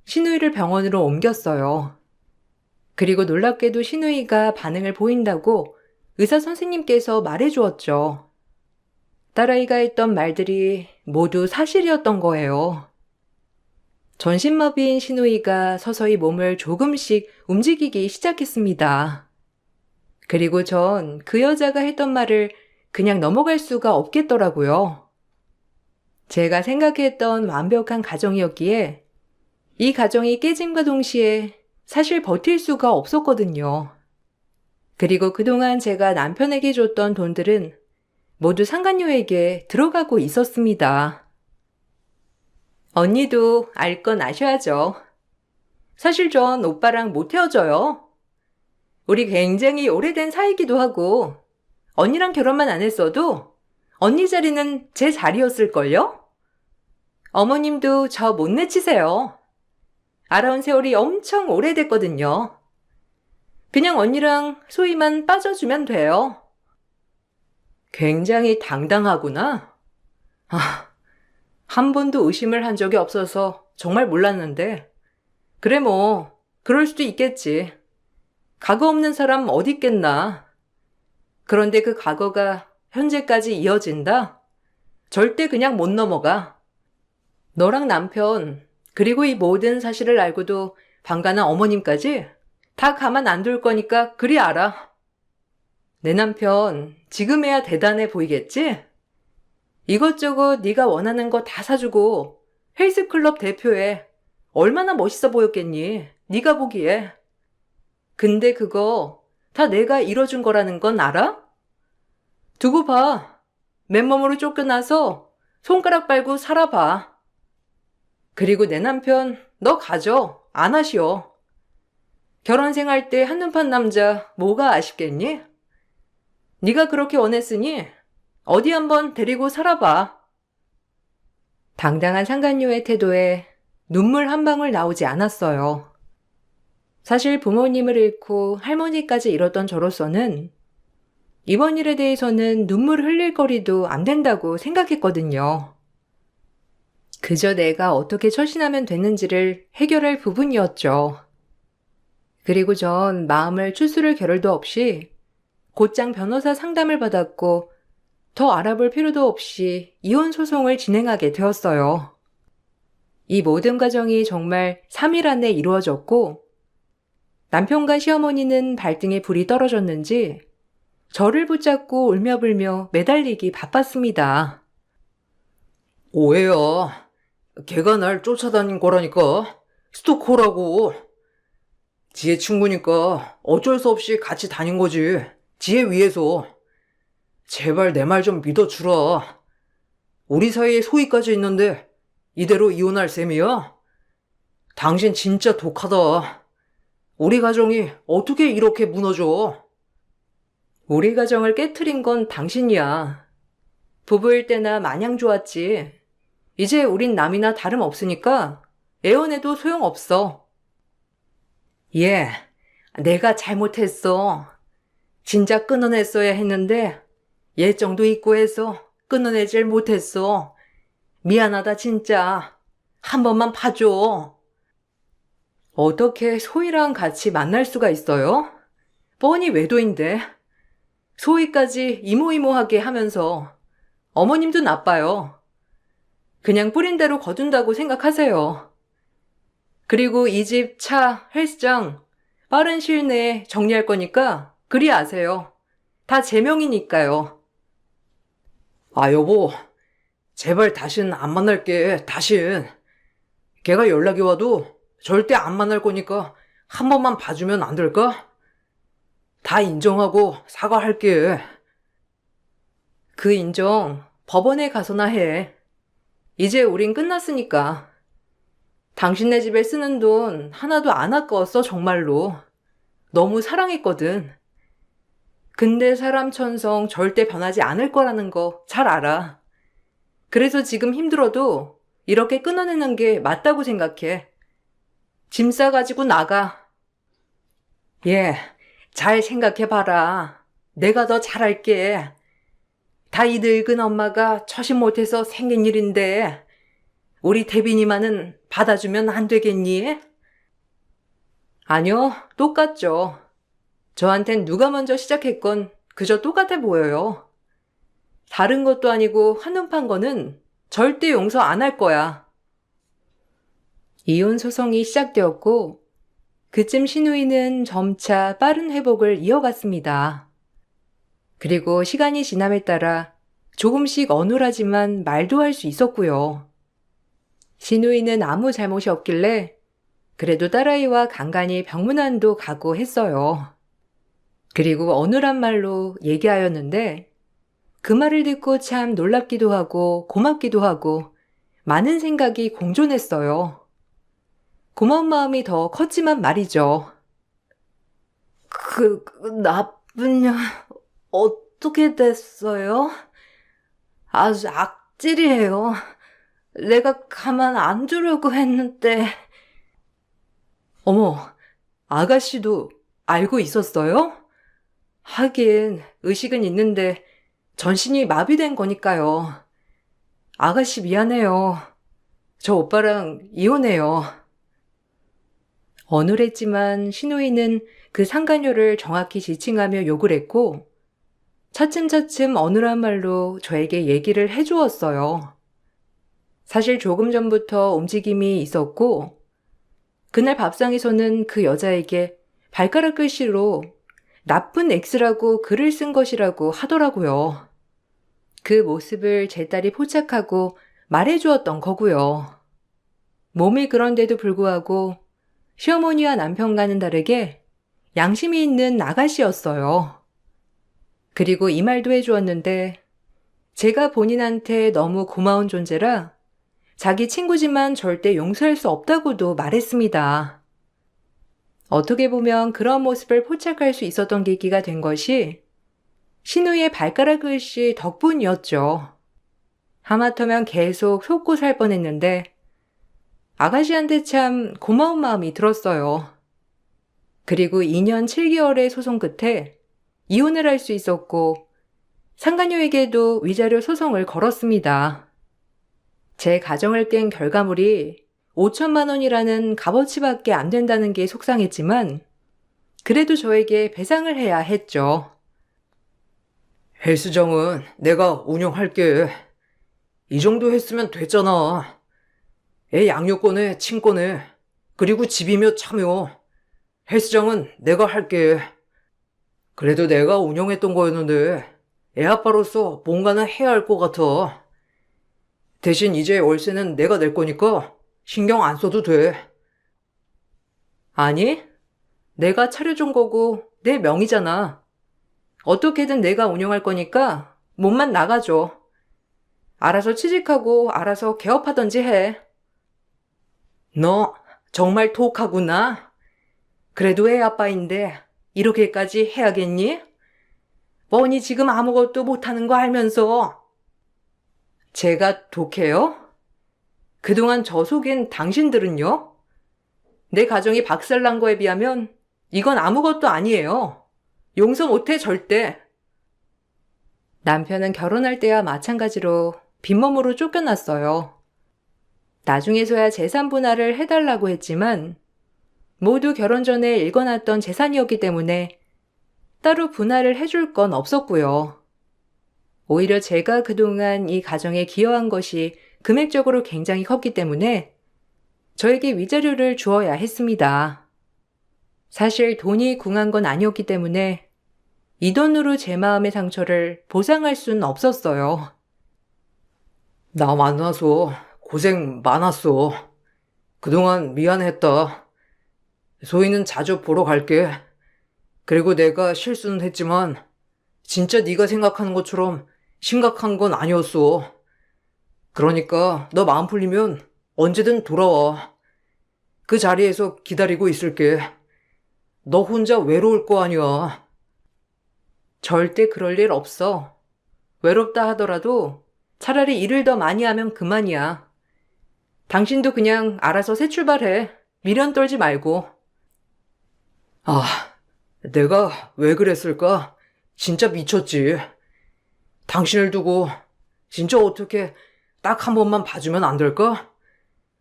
신우이를 병원으로 옮겼어요. 그리고 놀랍게도 신우이가 반응을 보인다고 의사 선생님께서 말해주었죠. 딸아이가 했던 말들이 모두 사실이었던 거예요. 전신마비인 신우이가 서서히 몸을 조금씩 움직이기 시작했습니다. 그리고 전 그 여자가 했던 말을 그냥 넘어갈 수가 없겠더라고요. 제가 생각했던 완벽한 가정이었기에 이 가정이 깨짐과 동시에 사실 버틸 수가 없었거든요. 그리고 그동안 제가 남편에게 줬던 돈들은 모두 상간녀에게 들어가고 있었습니다. 언니도 알 건 아셔야죠. 사실 전 오빠랑 못 헤어져요. 우리 굉장히 오래된 사이기도 하고 언니랑 결혼만 안 했어도 언니 자리는 제 자리였을걸요? 어머님도 저 못 내치세요. 알아온 세월이 엄청 오래됐거든요. 그냥 언니랑 소희만 빠져주면 돼요. 굉장히 당당하구나. 한 번도 의심을 한 적이 없어서 정말 몰랐는데. 그래 뭐, 그럴 수도 있겠지. 과거 없는 사람 어디 있겠나. 그런데 그 과거가 현재까지 이어진다? 절대 그냥 못 넘어가. 너랑 남편, 그리고 이 모든 사실을 알고도 방관한 어머님까지 다 가만 안 둘 거니까 그리 알아. 내 남편 지금에야 대단해 보이겠지? 이것저것 네가 원하는 거 다 사주고 헬스클럽 대표에 얼마나 멋있어 보였겠니? 네가 보기에. 근데 그거 다 내가 이뤄준 거라는 건 알아? 두고 봐. 맨몸으로 쫓겨나서 손가락 빨고 살아봐. 그리고 내 남편 너 가져. 안 하시오. 결혼 생활 때 한눈판 남자 뭐가 아쉽겠니? 네가 그렇게 원했으니 어디 한번 데리고 살아봐. 당당한 상간녀의 태도에 눈물 한 방울 나오지 않았어요. 사실 부모님을 잃고 할머니까지 잃었던 저로서는 이번 일에 대해서는 눈물 흘릴 거리도 안 된다고 생각했거든요. 그저 내가 어떻게 처신하면 되는지를 해결할 부분이었죠. 그리고 전 마음을 추스를 겨를도 없이 곧장 변호사 상담을 받았고 더 알아볼 필요도 없이 이혼 소송을 진행하게 되었어요. 이 모든 과정이 정말 3일 안에 이루어졌고 남편과 시어머니는 발등에 불이 떨어졌는지 저를 붙잡고 울며불며 매달리기 바빴습니다. 오해야. 걔가 날 쫓아다닌 거라니까. 스토커라고. 지혜 친구니까 어쩔 수 없이 같이 다닌 거지. 지혜 위해서. 제발 내 말 좀 믿어주라. 우리 사이에 소희까지 있는데 이대로 이혼할 셈이야? 당신 진짜 독하다. 우리 가정이 어떻게 이렇게 무너져? 우리 가정을 깨트린 건 당신이야. 부부일 때나 마냥 좋았지. 이제 우린 남이나 다름없으니까 애원해도 소용없어. 예, 내가 잘못했어. 진작 끊어냈어야 했는데 예정도 있고 해서 끊어내질 못했어. 미안하다 진짜. 한 번만 봐줘. 어떻게 소희랑 같이 만날 수가 있어요? 뻔히 외도인데. 소희까지 이모이모하게 하면서 어머님도 나빠요. 그냥 뿌린 대로 거둔다고 생각하세요. 그리고 이 집, 차, 헬스장 빠른 시일 내에 정리할 거니까 그리 아세요. 다 제 명이니까요. 아, 여보. 제발 다신 안 만날게. 다신. 걔가 연락이 와도 절대 안 만날 거니까 한 번만 봐주면 안 될까? 다 인정하고 사과할게. 그 인정 법원에 가서나 해. 이제 우린 끝났으니까. 당신네 집에 쓰는 돈 하나도 안 아까웠어 정말로. 너무 사랑했거든. 근데 사람 천성 절대 변하지 않을 거라는 거 잘 알아. 그래서 지금 힘들어도 이렇게 끊어내는 게 맞다고 생각해. 짐 싸가지고 나가. 예, 잘 생각해봐라. 내가 더 잘할게. 다 이 늙은 엄마가 처신 못해서 생긴 일인데 우리 태빈이만은 받아주면 안 되겠니? 아니요, 똑같죠. 저한텐 누가 먼저 시작했건 그저 똑같아 보여요. 다른 것도 아니고 한눈판 거는 절대 용서 안 할 거야. 이혼 소송이 시작되었고 그쯤 신우이는 점차 빠른 회복을 이어갔습니다. 그리고 시간이 지남에 따라 조금씩 어눌하지만 말도 할 수 있었고요. 신우이는 아무 잘못이 없길래 그래도 딸아이와 간간히 병문안도 가고 했어요. 그리고 어눌한 말로 얘기하였는데 그 말을 듣고 참 놀랍기도 하고 고맙기도 하고 많은 생각이 공존했어요. 고마운 마음이 더 컸지만 말이죠. 그 나쁜 년 어떻게 됐어요? 아주 악질이에요. 내가 가만 안 두려고 했는데. 어머, 아가씨도 알고 있었어요? 하긴 의식은 있는데 전신이 마비된 거니까요. 아가씨 미안해요. 저 오빠랑 이혼해요. 어눌했지만 신우이는 그 상간녀를 정확히 지칭하며 욕을 했고 차츰차츰 어눌한 말로 저에게 얘기를 해주었어요. 사실 조금 전부터 움직임이 있었고 그날 밥상에서는 그 여자에게 발가락 글씨로 나쁜 X라고 글을 쓴 것이라고 하더라고요. 그 모습을 제 딸이 포착하고 말해주었던 거고요. 몸이 그런데도 불구하고 시어머니와 남편과는 다르게 양심이 있는 아가씨였어요. 그리고 이 말도 해주었는데 제가 본인한테 너무 고마운 존재라 자기 친구지만 절대 용서할 수 없다고도 말했습니다. 어떻게 보면 그런 모습을 포착할 수 있었던 계기가 된 것이 신우의 발가락 글씨 덕분이었죠. 하마터면 계속 속고 살 뻔했는데 아가씨한테 참 고마운 마음이 들었어요. 그리고 2년 7개월의 소송 끝에 이혼을 할 수 있었고 상간녀에게도 위자료 소송을 걸었습니다. 제 가정을 깬 결과물이 5천만 원이라는 값어치밖에 안 된다는 게 속상했지만 그래도 저에게 배상을 해야 했죠. 헬스장은 내가 운영할게. 이 정도 했으면 됐잖아. 애 양육권에 친권에 그리고 집이며 차며 헬스장은 내가 할게. 그래도 내가 운영했던 거였는데 애 아빠로서 뭔가는 해야 할 것 같아. 대신 이제 월세는 내가 낼 거니까 신경 안 써도 돼. 아니, 내가 차려준 거고 내 명의잖아. 어떻게든 내가 운영할 거니까 몸만 나가줘. 알아서 취직하고 알아서 개업하던지 해. 너 정말 독하구나. 그래도 애 아빠인데 이렇게까지 해야겠니? 뻔히 지금 아무것도 못하는 거 알면서. 제가 독해요? 그동안 저 속인 당신들은요? 내 가정이 박살난 거에 비하면 이건 아무것도 아니에요. 용서 못해 절대. 남편은 결혼할 때와 마찬가지로 빈몸으로 쫓겨났어요. 나중에서야 재산 분할을 해달라고 했지만 모두 결혼 전에 읽어놨던 재산이었기 때문에 따로 분할을 해줄 건 없었고요. 오히려 제가 그동안 이 가정에 기여한 것이 금액적으로 굉장히 컸기 때문에 저에게 위자료를 주어야 했습니다. 사실 돈이 궁한 건 아니었기 때문에 이 돈으로 제 마음의 상처를 보상할 수는 없었어요. 나 만나서 고생 많았어. 그동안 미안했다. 소희는 자주 보러 갈게. 그리고 내가 실수는 했지만 진짜 네가 생각하는 것처럼 심각한 건 아니었어. 그러니까 너 마음 풀리면 언제든 돌아와. 그 자리에서 기다리고 있을게. 너 혼자 외로울 거 아니야. 절대 그럴 일 없어. 외롭다 하더라도 차라리 일을 더 많이 하면 그만이야. 당신도 그냥 알아서 새 출발해. 미련 떨지 말고. 아, 내가 왜 그랬을까? 진짜 미쳤지. 당신을 두고 진짜 어떻게 딱 한 번만 봐주면 안 될까?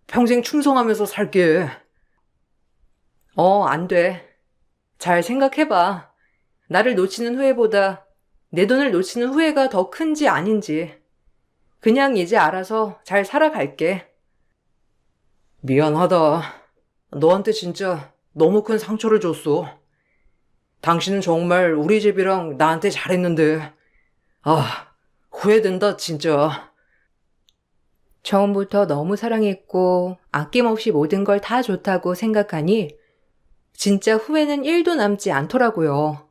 평생 충성하면서 살게. 안 돼. 잘 생각해봐. 나를 놓치는 후회보다 내 돈을 놓치는 후회가 더 큰지 아닌지. 그냥 이제 알아서 잘 살아갈게. 미안하다. 너한테 진짜 너무 큰 상처를 줬어. 당신은 정말 우리 집이랑 나한테 잘했는데. 후회된다, 진짜. 처음부터 너무 사랑했고 아낌없이 모든 걸 다 좋다고 생각하니 진짜 후회는 1도 남지 않더라고요.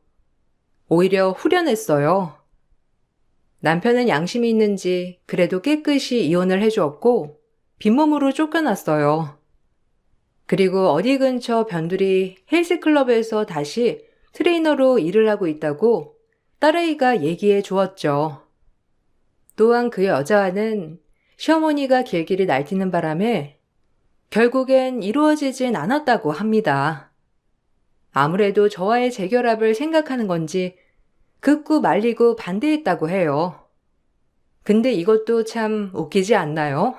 오히려 후련했어요. 남편은 양심이 있는지 그래도 깨끗이 이혼을 해주었고 빈몸으로 쫓겨났어요. 그리고 어디 근처 변두리 헬스클럽에서 다시 트레이너로 일을 하고 있다고 딸아이가 얘기해 주었죠. 또한 그 여자와는 시어머니가 길길이 날뛰는 바람에 결국엔 이루어지진 않았다고 합니다. 아무래도 저와의 재결합을 생각하는 건지 극구 말리고 반대했다고 해요. 근데 이것도 참 웃기지 않나요?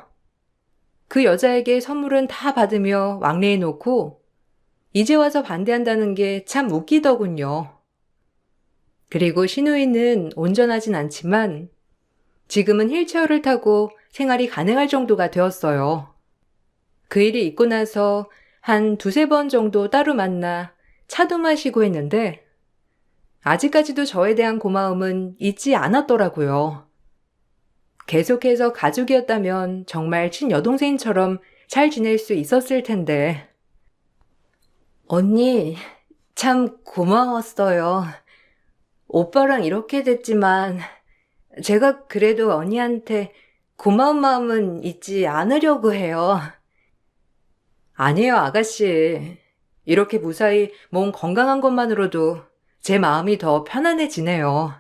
그 여자에게 선물은 다 받으며 왕래해 놓고 이제 와서 반대한다는 게 참 웃기더군요. 그리고 시누이는 온전하진 않지만 지금은 휠체어를 타고 생활이 가능할 정도가 되었어요. 그 일이 있고 나서 한 2-3번 정도 따로 만나 차도 마시고 했는데 아직까지도 저에 대한 고마움은 잊지 않았더라고요. 계속해서 가족이었다면 정말 친여동생처럼 잘 지낼 수 있었을 텐데. 언니, 참 고마웠어요. 오빠랑 이렇게 됐지만 제가 그래도 언니한테 고마운 마음은 잊지 않으려고 해요. 아니에요, 아가씨. 이렇게 무사히 몸 건강한 것만으로도 제 마음이 더 편안해지네요.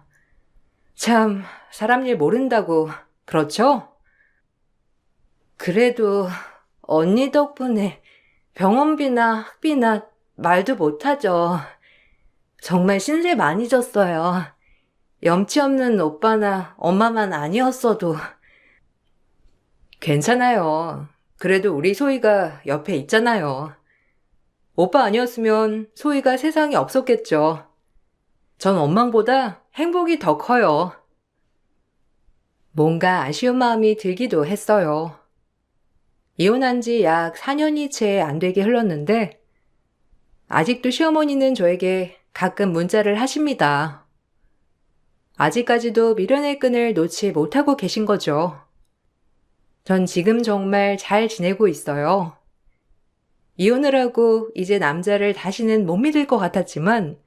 참, 사람 일 모른다고, 그렇죠? 그래도 언니 덕분에 병원비나 학비나 말도 못하죠. 정말 신세 많이 졌어요. 염치 없는 오빠나 엄마만 아니었어도. 괜찮아요. 그래도 우리 소희가 옆에 있잖아요. 오빠 아니었으면 소희가 세상에 없었겠죠. 전 원망보다 행복이 더 커요. 뭔가 아쉬운 마음이 들기도 했어요. 이혼한 지 약 4년이 채 안 되게 흘렀는데 아직도 시어머니는 저에게 가끔 문자를 하십니다. 아직까지도 미련의 끈을 놓지 못하고 계신 거죠. 전 지금 정말 잘 지내고 있어요. 이혼을 하고 이제 남자를 다시는 못 믿을 것 같았지만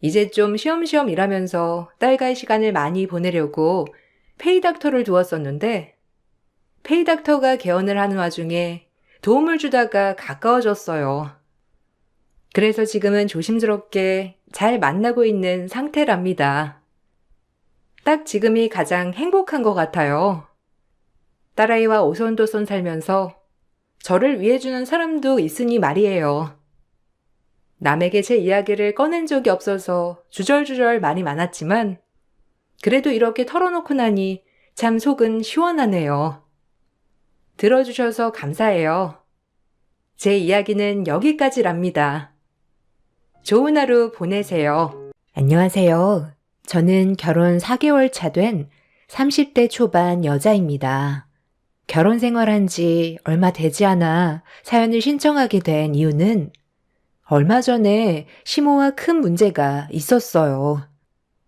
이제 좀 쉬엄쉬엄 일하면서 딸과의 시간을 많이 보내려고 페이닥터를 두었었는데 페이닥터가 개원을 하는 와중에 도움을 주다가 가까워졌어요. 그래서 지금은 조심스럽게 잘 만나고 있는 상태랍니다. 딱 지금이 가장 행복한 것 같아요. 딸아이와 오손도손 살면서 저를 위해주는 사람도 있으니 말이에요. 남에게 제 이야기를 꺼낸 적이 없어서 주절주절 말이 많았지만 그래도 이렇게 털어놓고 나니 참 속은 시원하네요. 들어주셔서 감사해요. 제 이야기는 여기까지랍니다. 좋은 하루 보내세요. 안녕하세요. 저는 결혼 4개월 차 된 30대 초반 여자입니다. 결혼 생활한 지 얼마 되지 않아 사연을 신청하게 된 이유는 얼마 전에 시모와 큰 문제가 있었어요.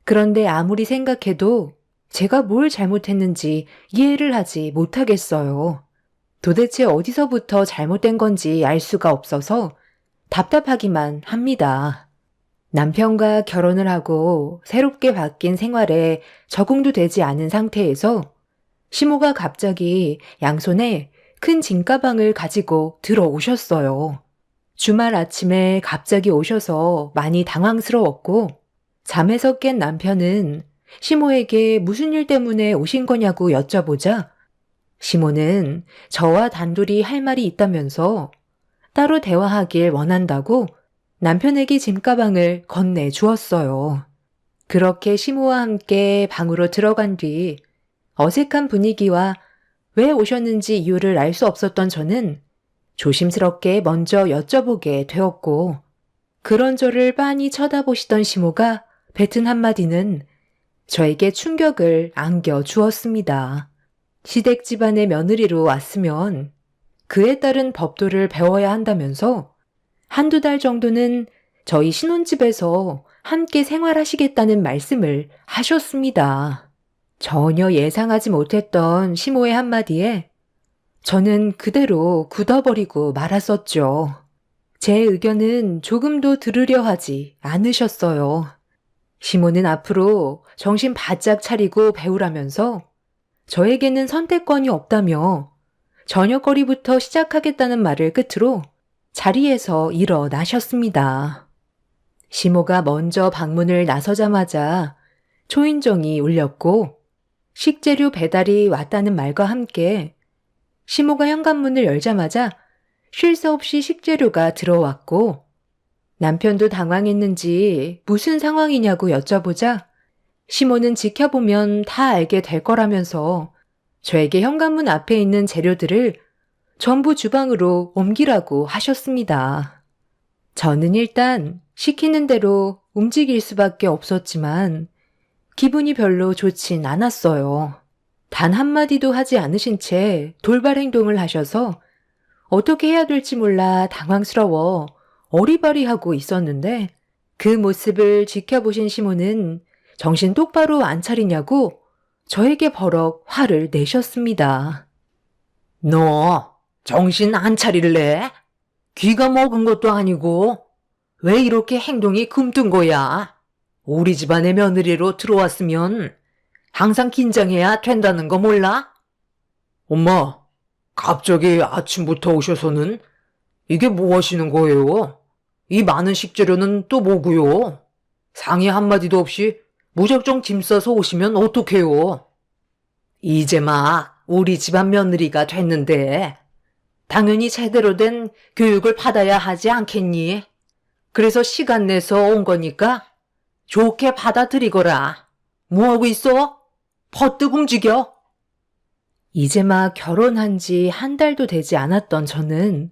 그런데 아무리 생각해도 제가 뭘 잘못했는지 이해를 하지 못하겠어요. 도대체 어디서부터 잘못된 건지 알 수가 없어서 답답하기만 합니다. 남편과 결혼을 하고 새롭게 바뀐 생활에 적응도 되지 않은 상태에서 시모가 갑자기 양손에 큰 짐가방을 가지고 들어오셨어요. 주말 아침에 갑자기 오셔서 많이 당황스러웠고 잠에서 깬 남편은 시모에게 무슨 일 때문에 오신 거냐고 여쭤보자 시모는 저와 단둘이 할 말이 있다면서 따로 대화하길 원한다고 남편에게 짐가방을 건네주었어요. 그렇게 시모와 함께 방으로 들어간 뒤 어색한 분위기와 왜 오셨는지 이유를 알 수 없었던 저는 조심스럽게 먼저 여쭤보게 되었고 그런 저를 빤히 쳐다보시던 시모가 뱉은 한마디는 저에게 충격을 안겨주었습니다. 시댁 집안의 며느리로 왔으면 그에 따른 법도를 배워야 한다면서 한두 달 정도는 저희 신혼집에서 함께 생활하시겠다는 말씀을 하셨습니다. 전혀 예상하지 못했던 시모의 한마디에 저는 그대로 굳어버리고 말았었죠. 제 의견은 조금도 들으려 하지 않으셨어요. 시모는 앞으로 정신 바짝 차리고 배우라면서 저에게는 선택권이 없다며 저녁거리부터 시작하겠다는 말을 끝으로 자리에서 일어나셨습니다. 시모가 먼저 방문을 나서자마자 초인종이 울렸고 식재료 배달이 왔다는 말과 함께 시모가 현관문을 열자마자 쉴 새 없이 식재료가 들어왔고 남편도 당황했는지 무슨 상황이냐고 여쭤보자 시모는 지켜보면 다 알게 될 거라면서 저에게 현관문 앞에 있는 재료들을 전부 주방으로 옮기라고 하셨습니다. 저는 일단 시키는 대로 움직일 수밖에 없었지만 기분이 별로 좋진 않았어요. 단 한마디도 하지 않으신 채 돌발 행동을 하셔서 어떻게 해야 될지 몰라 당황스러워 어리바리하고 있었는데 그 모습을 지켜보신 시모는 정신 똑바로 안 차리냐고 저에게 버럭 화를 내셨습니다. 너 정신 안 차릴래? 귀가 먹은 것도 아니고 왜 이렇게 행동이 금뜬 거야? 우리 집안의 며느리로 들어왔으면 항상 긴장해야 된다는 거 몰라? 엄마, 갑자기 아침부터 오셔서는 이게 뭐 하시는 거예요? 이 많은 식재료는 또 뭐고요? 상의 한마디도 없이 무작정 짐 싸서 오시면 어떡해요? 이제 막 우리 집안 며느리가 됐는데 당연히 제대로 된 교육을 받아야 하지 않겠니? 그래서 시간 내서 온 거니까 좋게 받아들이거라. 뭐하고 있어? 퍼뜩 움직여. 이제 막 결혼한 지 한 달도 되지 않았던 저는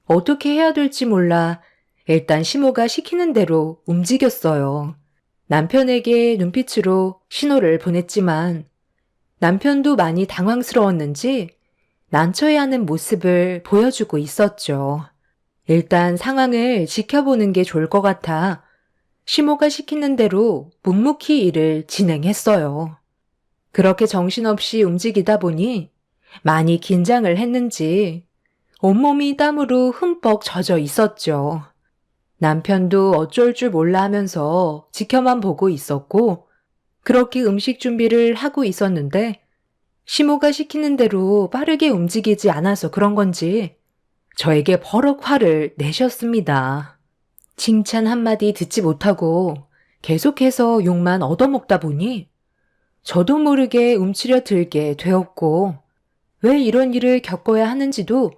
어떻게 해야 될지 몰라 일단 시모가 시키는 대로 움직였어요. 남편에게 눈빛으로 신호를 보냈지만 남편도 많이 당황스러웠는지 난처해하는 모습을 보여주고 있었죠. 일단 상황을 지켜보는 게 좋을 것 같아 시모가 시키는 대로 묵묵히 일을 진행했어요. 그렇게 정신없이 움직이다 보니 많이 긴장을 했는지 온몸이 땀으로 흠뻑 젖어 있었죠. 남편도 어쩔 줄 몰라 하면서 지켜만 보고 있었고, 그렇게 음식 준비를 하고 있었는데, 시모가 시키는 대로 빠르게 움직이지 않아서 그런 건지 저에게 버럭 화를 내셨습니다. 칭찬 한마디 듣지 못하고 계속해서 욕만 얻어먹다 보니 저도 모르게 움츠려 들게 되었고, 왜 이런 일을 겪어야 하는지도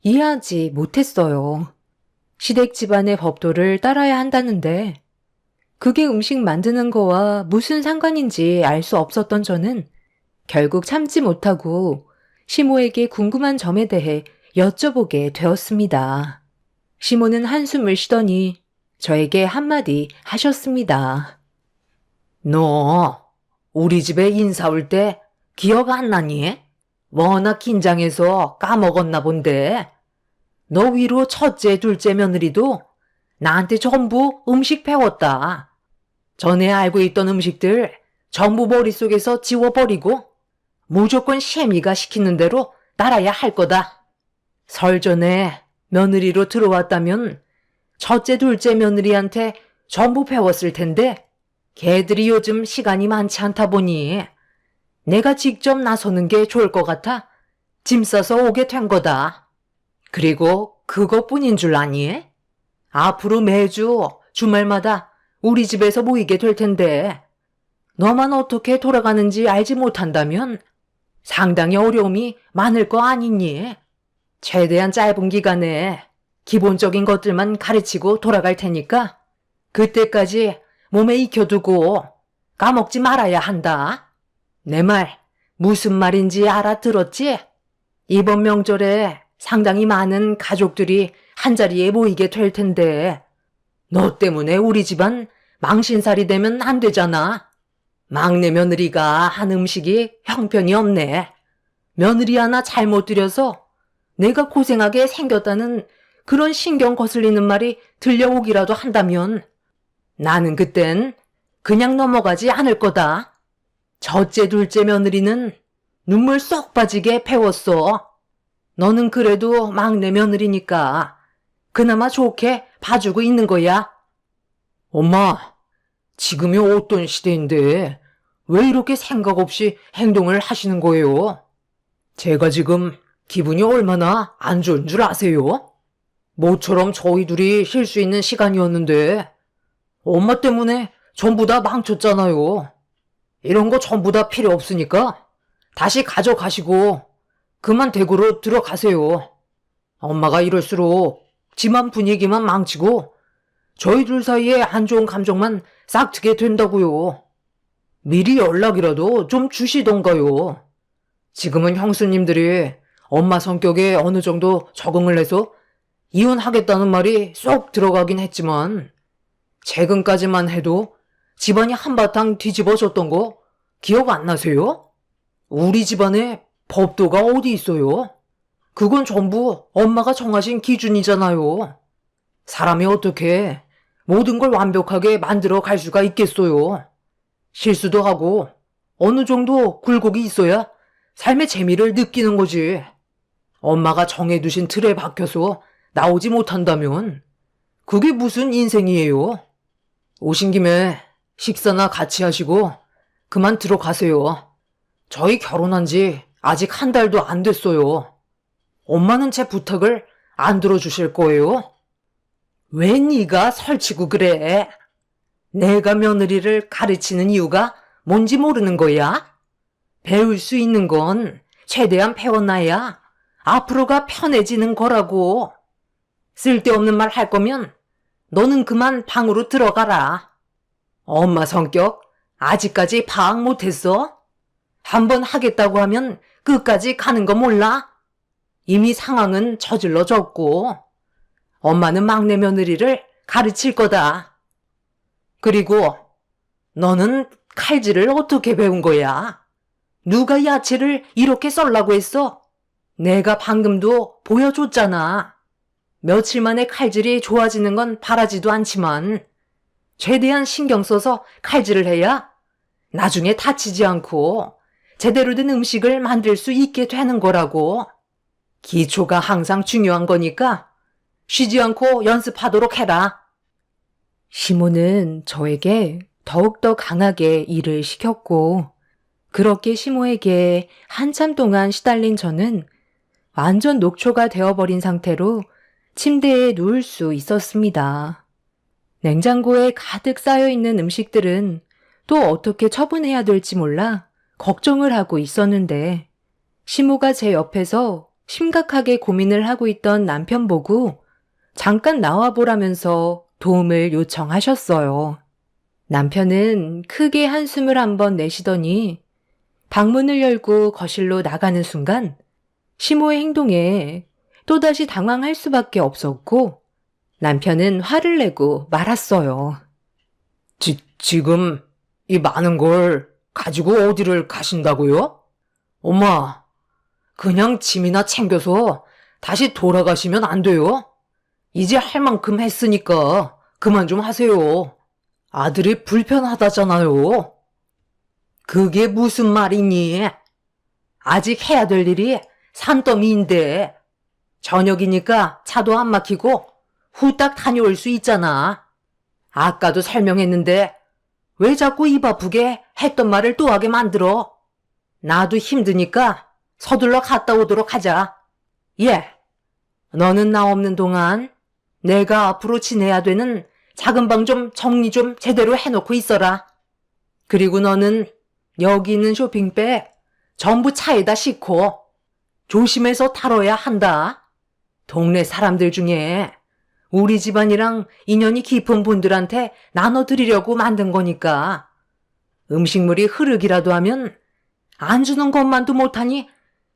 이해하지 못했어요. 시댁 집안의 법도를 따라야 한다는데 그게 음식 만드는 거와 무슨 상관인지 알 수 없었던 저는 결국 참지 못하고 시모에게 궁금한 점에 대해 여쭤보게 되었습니다. 시모는 한숨을 쉬더니 저에게 한마디 하셨습니다. 너 우리 집에 인사 올 때 기억 안 나니? 워낙 긴장해서 까먹었나 본데. 너 위로 첫째, 둘째 며느리도 나한테 전부 음식 배웠다. 전에 알고 있던 음식들 전부 머릿속에서 지워버리고 무조건 시애미가 시키는 대로 따라야 할 거다. 설 전에 며느리로 들어왔다면 첫째, 둘째 며느리한테 전부 배웠을 텐데 걔들이 요즘 시간이 많지 않다 보니 내가 직접 나서는 게 좋을 것 같아 짐 싸서 오게 된 거다. 그리고 그것뿐인 줄 아니? 앞으로 매주 주말마다 우리 집에서 모이게 될 텐데 너만 어떻게 돌아가는지 알지 못한다면 상당히 어려움이 많을 거 아니니? 최대한 짧은 기간에 기본적인 것들만 가르치고 돌아갈 테니까 그때까지 몸에 익혀두고 까먹지 말아야 한다. 내 말 무슨 말인지 알아들었지? 이번 명절에 상당히 많은 가족들이 한자리에 모이게 될 텐데 너 때문에 우리 집안 망신살이 되면 안 되잖아. 막내 며느리가 한 음식이 형편이 없네. 며느리 하나 잘못 들여서 내가 고생하게 생겼다는 그런 신경 거슬리는 말이 들려오기라도 한다면 나는 그땐 그냥 넘어가지 않을 거다. 첫째, 둘째 며느리는 눈물 쏙 빠지게 배웠어. 너는 그래도 막내 며느리니까 그나마 좋게 봐주고 있는 거야. 엄마, 지금이 어떤 시대인데 왜 이렇게 생각 없이 행동을 하시는 거예요? 제가 지금 기분이 얼마나 안 좋은 줄 아세요? 모처럼 저희 둘이 쉴 수 있는 시간이었는데 엄마 때문에 전부 다 망쳤잖아요. 이런 거 전부 다 필요 없으니까 다시 가져가시고 그만 댁으로 들어가세요. 엄마가 이럴수록 집안 분위기만 망치고 저희 둘 사이에 안 좋은 감정만 싹트게 된다고요. 미리 연락이라도 좀 주시던가요. 지금은 형수님들이 엄마 성격에 어느 정도 적응을 해서 이혼하겠다는 말이 쏙 들어가긴 했지만 최근까지만 해도 집안이 한바탕 뒤집어졌던 거 기억 안 나세요? 우리 집안에 법도가 어디 있어요? 그건 전부 엄마가 정하신 기준이잖아요. 사람이 어떻게 모든 걸 완벽하게 만들어 갈 수가 있겠어요? 실수도 하고 어느 정도 굴곡이 있어야 삶의 재미를 느끼는 거지. 엄마가 정해두신 틀에 박혀서 나오지 못한다면 그게 무슨 인생이에요? 오신 김에 식사나 같이 하시고 그만 들어가세요. 저희 결혼한 지 아직 한 달도 안 됐어요. 엄마는 제 부탁을 안 들어주실 거예요? 왜 네가 설치고 그래? 내가 며느리를 가르치는 이유가 뭔지 모르는 거야? 배울 수 있는 건 최대한 배워놔야 앞으로가 편해지는 거라고. 쓸데없는 말 할 거면 너는 그만 방으로 들어가라. 엄마 성격 아직까지 파악 못했어? 한번 하겠다고 하면 끝까지 가는 거 몰라? 이미 상황은 저질러졌고 엄마는 막내 며느리를 가르칠 거다. 그리고 너는 칼질을 어떻게 배운 거야? 누가 야채를 이렇게 썰라고 했어? 내가 방금도 보여줬잖아. 며칠 만에 칼질이 좋아지는 건 바라지도 않지만 최대한 신경 써서 칼질을 해야 나중에 다치지 않고 제대로 된 음식을 만들 수 있게 되는 거라고. 기초가 항상 중요한 거니까 쉬지 않고 연습하도록 해라. 시모는 저에게 더욱더 강하게 일을 시켰고, 그렇게 시모에게 한참 동안 시달린 저는 완전 녹초가 되어버린 상태로 침대에 누울 수 있었습니다. 냉장고에 가득 쌓여있는 음식들은 또 어떻게 처분해야 될지 몰라 걱정을 하고 있었는데, 시모가 제 옆에서 심각하게 고민을 하고 있던 남편 보고 잠깐 나와보라면서 도움을 요청하셨어요. 남편은 크게 한숨을 한번 내쉬더니 방문을 열고 거실로 나가는 순간 시모의 행동에 또다시 당황할 수밖에 없었고, 남편은 화를 내고 말았어요. 지금 이 많은 걸 가지고 어디를 가신다고요? 엄마, 그냥 짐이나 챙겨서 다시 돌아가시면 안 돼요? 이제 할 만큼 했으니까 그만 좀 하세요. 아들이 불편하다잖아요. 그게 무슨 말이니? 아직 해야 될 일이 산더미인데 저녁이니까 차도 안 막히고 후딱 다녀올 수 있잖아. 아까도 설명했는데 왜 자꾸 입 아프게 했던 말을 또 하게 만들어? 나도 힘드니까 서둘러 갔다 오도록 하자. 예, 너는 나 없는 동안 내가 앞으로 지내야 되는 작은 방 좀 정리 좀 제대로 해놓고 있어라. 그리고 너는 여기 있는 쇼핑백 전부 차에다 싣고 조심해서 다뤄야 한다. 동네 사람들 중에 우리 집안이랑 인연이 깊은 분들한테 나눠드리려고 만든 거니까 음식물이 흐르기라도 하면 안 주는 것만도 못하니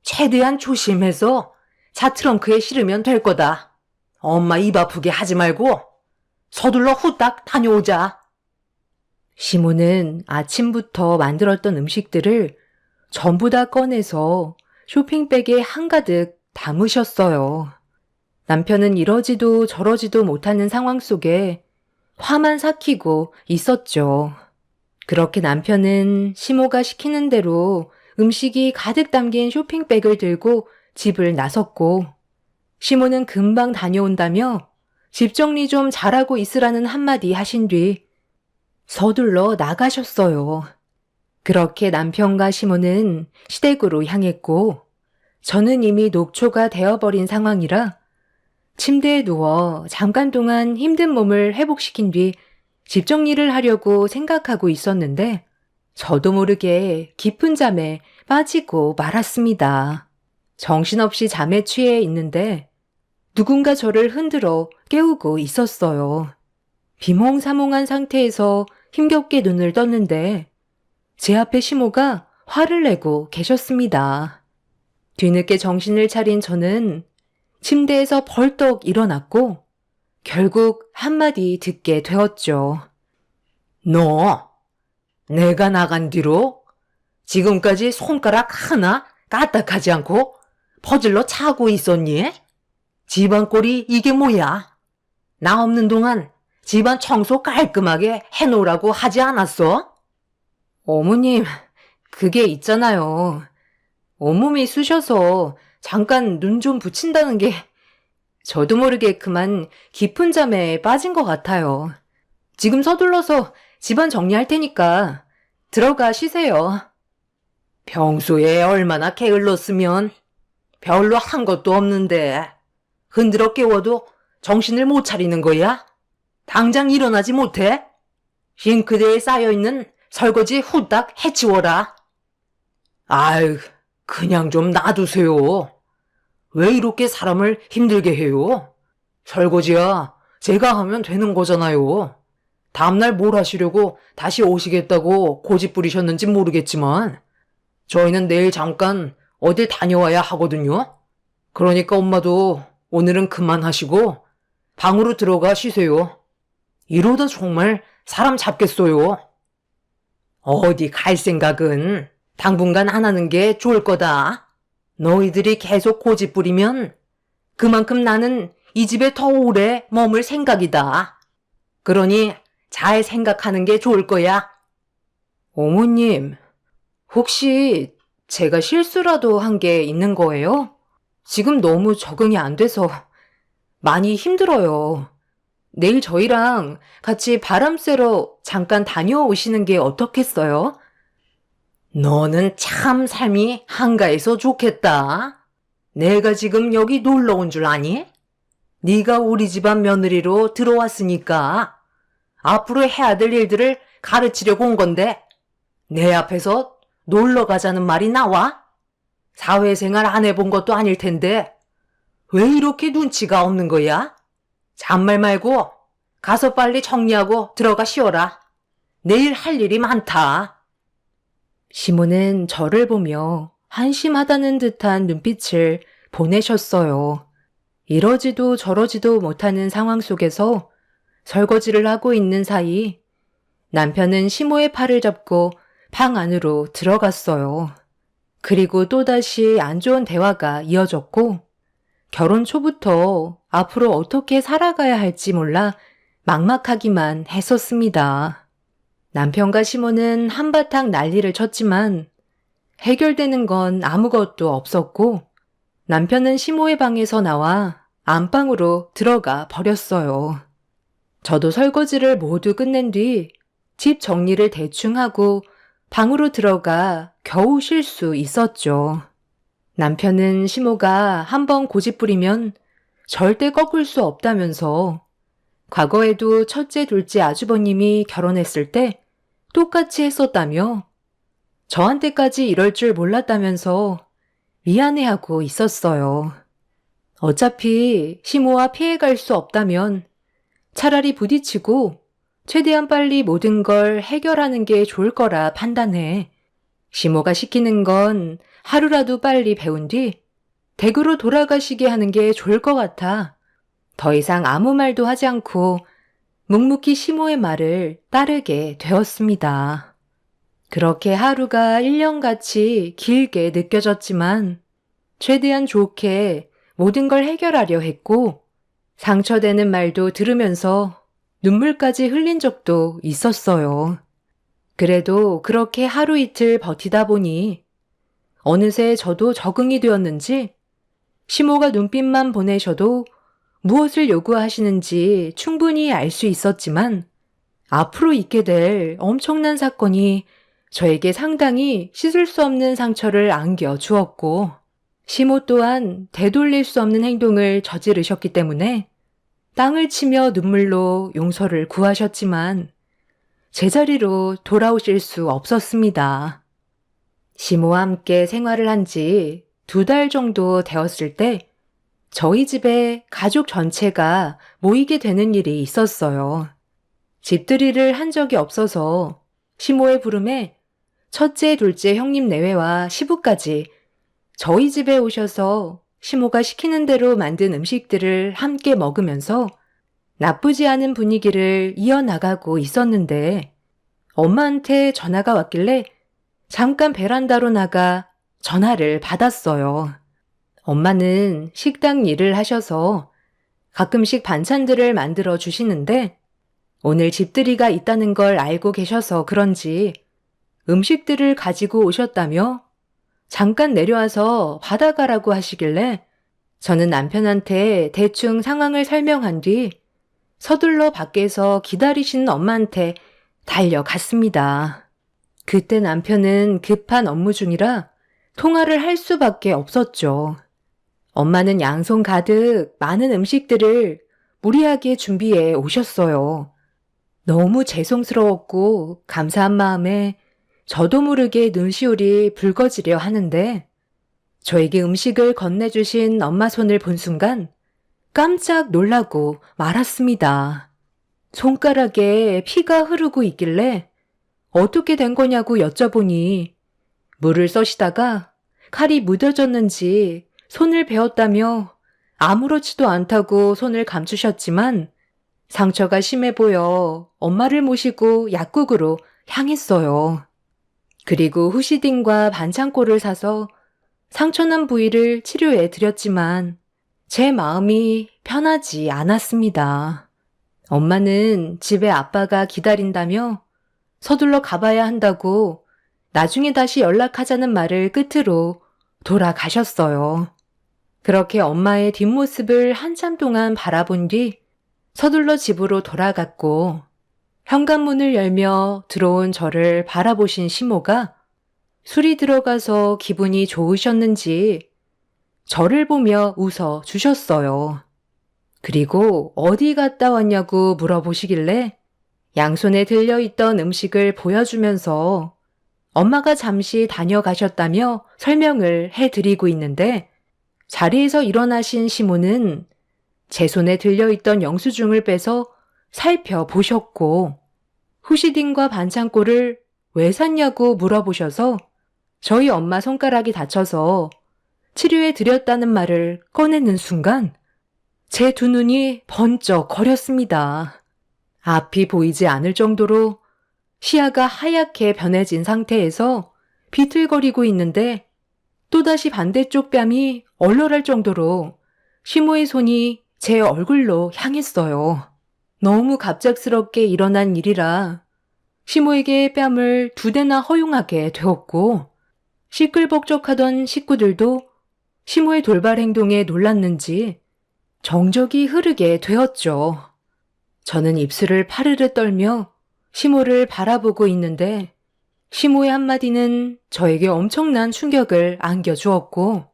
최대한 조심해서 차 트렁크에 실으면 될 거다. 엄마 입 아프게 하지 말고 서둘러 후딱 다녀오자. 시모는 아침부터 만들었던 음식들을 전부 다 꺼내서 쇼핑백에 한가득 담으셨어요. 남편은 이러지도 저러지도 못하는 상황 속에 화만 삭히고 있었죠. 그렇게 남편은 시모가 시키는 대로 음식이 가득 담긴 쇼핑백을 들고 집을 나섰고, 시모는 금방 다녀온다며 집 정리 좀 잘하고 있으라는 한마디 하신 뒤 서둘러 나가셨어요. 그렇게 남편과 시모는 시댁으로 향했고, 저는 이미 녹초가 되어버린 상황이라 침대에 누워 잠깐 동안 힘든 몸을 회복시킨 뒤 집 정리를 하려고 생각하고 있었는데, 저도 모르게 깊은 잠에 빠지고 말았습니다. 정신없이 잠에 취해 있는데 누군가 저를 흔들어 깨우고 있었어요. 비몽사몽한 상태에서 힘겹게 눈을 떴는데 제 앞에 시모가 화를 내고 계셨습니다. 뒤늦게 정신을 차린 저는 침대에서 벌떡 일어났고 결국 한마디 듣게 되었죠. 너, 내가 나간 뒤로 지금까지 손가락 하나 까딱하지 않고 퍼즐로 차고 있었니? 집안 꼴이 이게 뭐야? 나 없는 동안 집안 청소 깔끔하게 해놓으라고 하지 않았어? 어머님, 그게 있잖아요. 온몸이 쑤셔서 잠깐 눈 좀 붙인다는 게 저도 모르게 그만 깊은 잠에 빠진 것 같아요. 지금 서둘러서 집안 정리할 테니까 들어가 쉬세요. 평소에 얼마나 게을렀으면 별로 한 것도 없는데 흔들어 깨워도 정신을 못 차리는 거야? 당장 일어나지 못해? 싱크대에 쌓여있는 설거지 후딱 해치워라. 아유, 그냥 좀 놔두세요. 왜 이렇게 사람을 힘들게 해요? 설거지야 제가 하면 되는 거잖아요. 다음날 뭘 하시려고 다시 오시겠다고 고집 부리셨는지 모르겠지만 저희는 내일 잠깐 어딜 다녀와야 하거든요. 그러니까 엄마도 오늘은 그만하시고 방으로 들어가 쉬세요. 이러다 정말 사람 잡겠어요. 어디 갈 생각은 당분간 안 하는 게 좋을 거다. 너희들이 계속 고집 부리면 그만큼 나는 이 집에 더 오래 머물 생각이다. 그러니 잘 생각하는 게 좋을 거야. 어머님, 혹시 제가 실수라도 한 게 있는 거예요? 지금 너무 적응이 안 돼서 많이 힘들어요. 내일 저희랑 같이 바람 쐬러 잠깐 다녀오시는 게 어떻겠어요? 너는 참 삶이 한가해서 좋겠다. 내가 지금 여기 놀러 온 줄 아니? 네가 우리 집안 며느리로 들어왔으니까 앞으로 해야 될 일들을 가르치려고 온 건데 내 앞에서 놀러 가자는 말이 나와? 사회생활 안 해본 것도 아닐 텐데 왜 이렇게 눈치가 없는 거야? 잔말 말고 가서 빨리 정리하고 들어가 쉬어라. 내일 할 일이 많다. 시모는 저를 보며 한심하다는 듯한 눈빛을 보내셨어요. 이러지도 저러지도 못하는 상황 속에서 설거지를 하고 있는 사이 남편은 시모의 팔을 잡고 방 안으로 들어갔어요. 그리고 또다시 안 좋은 대화가 이어졌고 결혼 초부터 앞으로 어떻게 살아가야 할지 몰라 막막하기만 했었습니다. 남편과 시모는 한바탕 난리를 쳤지만 해결되는 건 아무것도 없었고 남편은 시모의 방에서 나와 안방으로 들어가 버렸어요. 저도 설거지를 모두 끝낸 뒤 집 정리를 대충 하고 방으로 들어가 겨우 쉴 수 있었죠. 남편은 시모가 한번 고집 부리면 절대 꺾을 수 없다면서 과거에도 첫째, 둘째 아주버님이 결혼했을 때 똑같이 했었다며 저한테까지 이럴 줄 몰랐다면서 미안해하고 있었어요. 어차피 시모와 피해갈 수 없다면 차라리 부딪히고 최대한 빨리 모든 걸 해결하는 게 좋을 거라 판단해. 시모가 시키는 건 하루라도 빨리 배운 뒤 댁으로 돌아가시게 하는 게 좋을 것 같아. 더 이상 아무 말도 하지 않고 묵묵히 시모의 말을 따르게 되었습니다. 그렇게 하루가 1년같이 길게 느껴졌지만 최대한 좋게 모든 걸 해결하려 했고 상처되는 말도 들으면서 눈물까지 흘린 적도 있었어요. 그래도 그렇게 하루 이틀 버티다 보니 어느새 저도 적응이 되었는지 시모가 눈빛만 보내셔도 무엇을 요구하시는지 충분히 알 수 있었지만 앞으로 있게 될 엄청난 사건이 저에게 상당히 씻을 수 없는 상처를 안겨 주었고 시모 또한 되돌릴 수 없는 행동을 저지르셨기 때문에 땅을 치며 눈물로 용서를 구하셨지만 제자리로 돌아오실 수 없었습니다. 시모와 함께 생활을 한 지 2달 정도 되었을 때 저희 집에 가족 전체가 모이게 되는 일이 있었어요. 집들이를 한 적이 없어서 시모의 부름에 첫째, 둘째 형님 내외와 시부까지 저희 집에 오셔서 시모가 시키는 대로 만든 음식들을 함께 먹으면서 나쁘지 않은 분위기를 이어나가고 있었는데 엄마한테 전화가 왔길래 잠깐 베란다로 나가 전화를 받았어요. 엄마는 식당 일을 하셔서 가끔씩 반찬들을 만들어 주시는데 오늘 집들이가 있다는 걸 알고 계셔서 그런지 음식들을 가지고 오셨다며 잠깐 내려와서 받아가라고 하시길래 저는 남편한테 대충 상황을 설명한 뒤 서둘러 밖에서 기다리시는 엄마한테 달려갔습니다. 그때 남편은 급한 업무 중이라 통화를 할 수밖에 없었죠. 엄마는 양손 가득 많은 음식들을 무리하게 준비해 오셨어요. 너무 죄송스러웠고 감사한 마음에 저도 모르게 눈시울이 붉어지려 하는데 저에게 음식을 건네주신 엄마 손을 본 순간 깜짝 놀라고 말았습니다. 손가락에 피가 흐르고 있길래 어떻게 된 거냐고 여쭤보니 물을 써시다가 칼이 묻어졌는지 손을 베었다며 아무렇지도 않다고 손을 감추셨지만 상처가 심해 보여 엄마를 모시고 약국으로 향했어요. 그리고 후시딘과 반창고를 사서 상처난 부위를 치료해 드렸지만 제 마음이 편하지 않았습니다. 엄마는 집에 아빠가 기다린다며 서둘러 가봐야 한다고 나중에 다시 연락하자는 말을 끝으로 돌아가셨어요. 그렇게 엄마의 뒷모습을 한참 동안 바라본 뒤 서둘러 집으로 돌아갔고 현관문을 열며 들어온 저를 바라보신 시모가 술이 들어가서 기분이 좋으셨는지 저를 보며 웃어 주셨어요. 그리고 어디 갔다 왔냐고 물어보시길래 양손에 들려있던 음식을 보여주면서 엄마가 잠시 다녀가셨다며 설명을 해드리고 있는데 자리에서 일어나신 시모는 제 손에 들려있던 영수증을 빼서 살펴보셨고 후시딘과 반창고를 왜 샀냐고 물어보셔서 저희 엄마 손가락이 다쳐서 치료해 드렸다는 말을 꺼내는 순간 제 두 눈이 번쩍 거렸습니다. 앞이 보이지 않을 정도로 시야가 하얗게 변해진 상태에서 비틀거리고 있는데 또다시 반대쪽 뺨이 얼얼할 정도로 시모의 손이 제 얼굴로 향했어요. 너무 갑작스럽게 일어난 일이라 시모에게 뺨을 2대나 허용하게 되었고 시끌벅적하던 식구들도 시모의 돌발 행동에 놀랐는지 정적이 흐르게 되었죠. 저는 입술을 파르르 떨며 시모를 바라보고 있는데 시모의 한마디는 저에게 엄청난 충격을 안겨주었고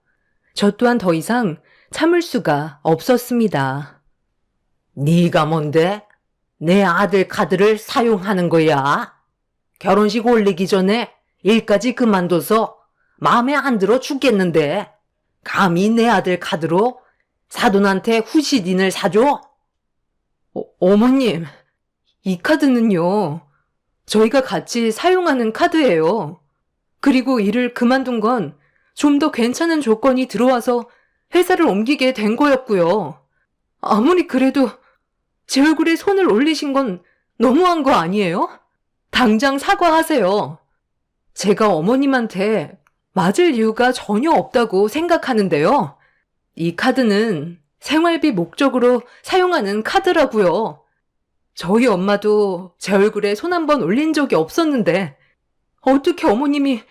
저 또한 더 이상 참을 수가 없었습니다. 네가 뭔데? 내 아들 카드를 사용하는 거야. 결혼식 올리기 전에 일까지 그만둬서 마음에 안 들어 죽겠는데 감히 내 아들 카드로 사돈한테 후시딘을 사줘? 어머님, 이 카드는요. 저희가 같이 사용하는 카드예요. 그리고 일을 그만둔 건 좀 더 괜찮은 조건이 들어와서 회사를 옮기게 된 거였고요. 아무리 그래도 제 얼굴에 손을 올리신 건 너무한 거 아니에요? 당장 사과하세요. 제가 어머님한테 맞을 이유가 전혀 없다고 생각하는데요. 이 카드는 생활비 목적으로 사용하는 카드라고요. 저희 엄마도 제 얼굴에 손 한 번 올린 적이 없었는데 어떻게 어머님이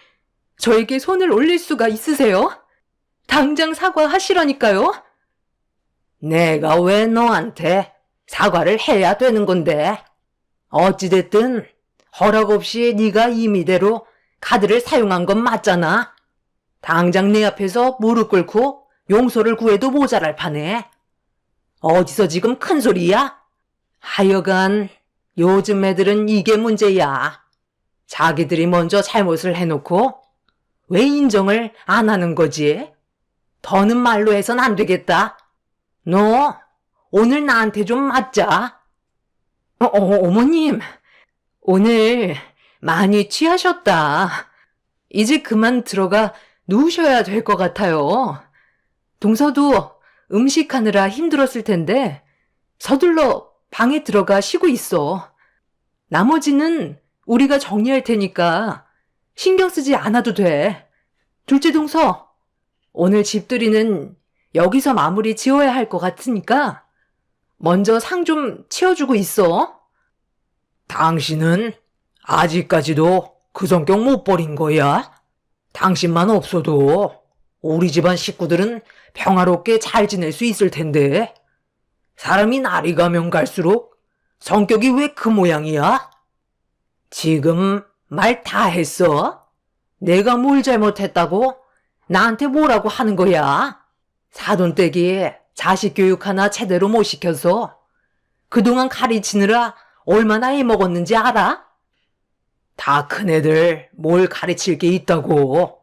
저에게 손을 올릴 수가 있으세요? 당장 사과하시라니까요. 내가 왜 너한테 사과를 해야 되는 건데? 어찌됐든 허락 없이 네가 임의대로 카드를 사용한 건 맞잖아. 당장 내 앞에서 무릎 꿇고 용서를 구해도 모자랄 판에. 어디서 지금 큰 소리야? 하여간 요즘 애들은 이게 문제야. 자기들이 먼저 잘못을 해놓고 왜 인정을 안 하는 거지? 더는 말로 해선 안 되겠다. 너 오늘 나한테 좀 맞자. 어머님, 오늘 많이 취하셨다. 이제 그만 들어가 누우셔야 될 것 같아요. 동서도 음식하느라 힘들었을 텐데 서둘러 방에 들어가 쉬고 있어. 나머지는 우리가 정리할 테니까 신경 쓰지 않아도 돼. 둘째 동서, 오늘 집들이는 여기서 마무리 지어야 할 것 같으니까 먼저 상 좀 치워주고 있어. 당신은 아직까지도 그 성격 못 버린 거야? 당신만 없어도 우리 집안 식구들은 평화롭게 잘 지낼 수 있을 텐데 사람이 날이 가면 갈수록 성격이 왜 그 모양이야? 지금 말 다 했어? 내가 뭘 잘못했다고 나한테 뭐라고 하는 거야? 사돈댁이 자식 교육 하나 제대로 못 시켜서 그동안 가르치느라 얼마나 애먹었는지 알아? 다 큰애들 뭘 가르칠 게 있다고.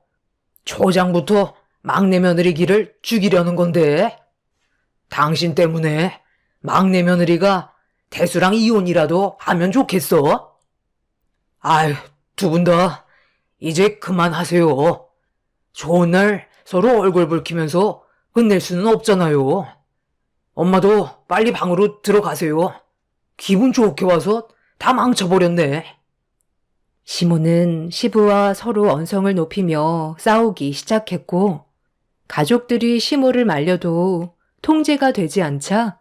초장부터 막내 며느리 길을 죽이려는 건데 당신 때문에 막내 며느리가 대수랑 이혼이라도 하면 좋겠어? 아휴, 두 분 다 이제 그만하세요. 좋은 날 서로 얼굴 붉히면서 혼낼 수는 없잖아요. 엄마도 빨리 방으로 들어가세요. 기분 좋게 와서 다 망쳐버렸네. 시모는 시부와 서로 언성을 높이며 싸우기 시작했고 가족들이 시모를 말려도 통제가 되지 않자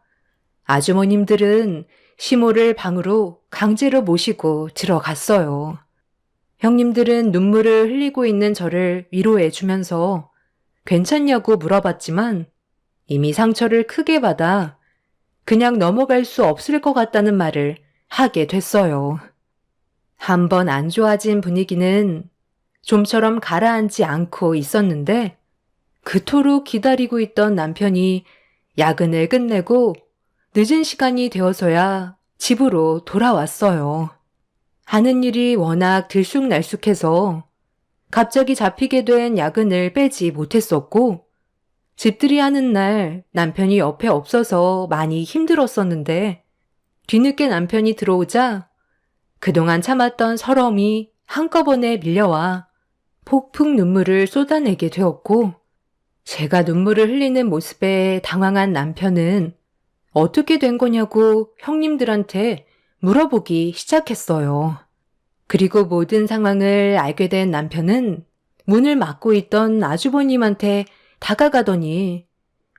아주머님들은 시모를 방으로 강제로 모시고 들어갔어요. 형님들은 눈물을 흘리고 있는 저를 위로해 주면서 괜찮냐고 물어봤지만 이미 상처를 크게 받아 그냥 넘어갈 수 없을 것 같다는 말을 하게 됐어요. 한번 안 좋아진 분위기는 좀처럼 가라앉지 않고 있었는데 그토록 기다리고 있던 남편이 야근을 끝내고 늦은 시간이 되어서야 집으로 돌아왔어요. 하는 일이 워낙 들쑥날쑥해서 갑자기 잡히게 된 야근을 빼지 못했었고 집들이 하는 날 남편이 옆에 없어서 많이 힘들었었는데 뒤늦게 남편이 들어오자 그동안 참았던 서러움이 한꺼번에 밀려와 폭풍 눈물을 쏟아내게 되었고 제가 눈물을 흘리는 모습에 당황한 남편은 어떻게 된 거냐고 형님들한테 물어보기 시작했어요. 그리고 모든 상황을 알게 된 남편은 문을 막고 있던 아주버님한테 다가가더니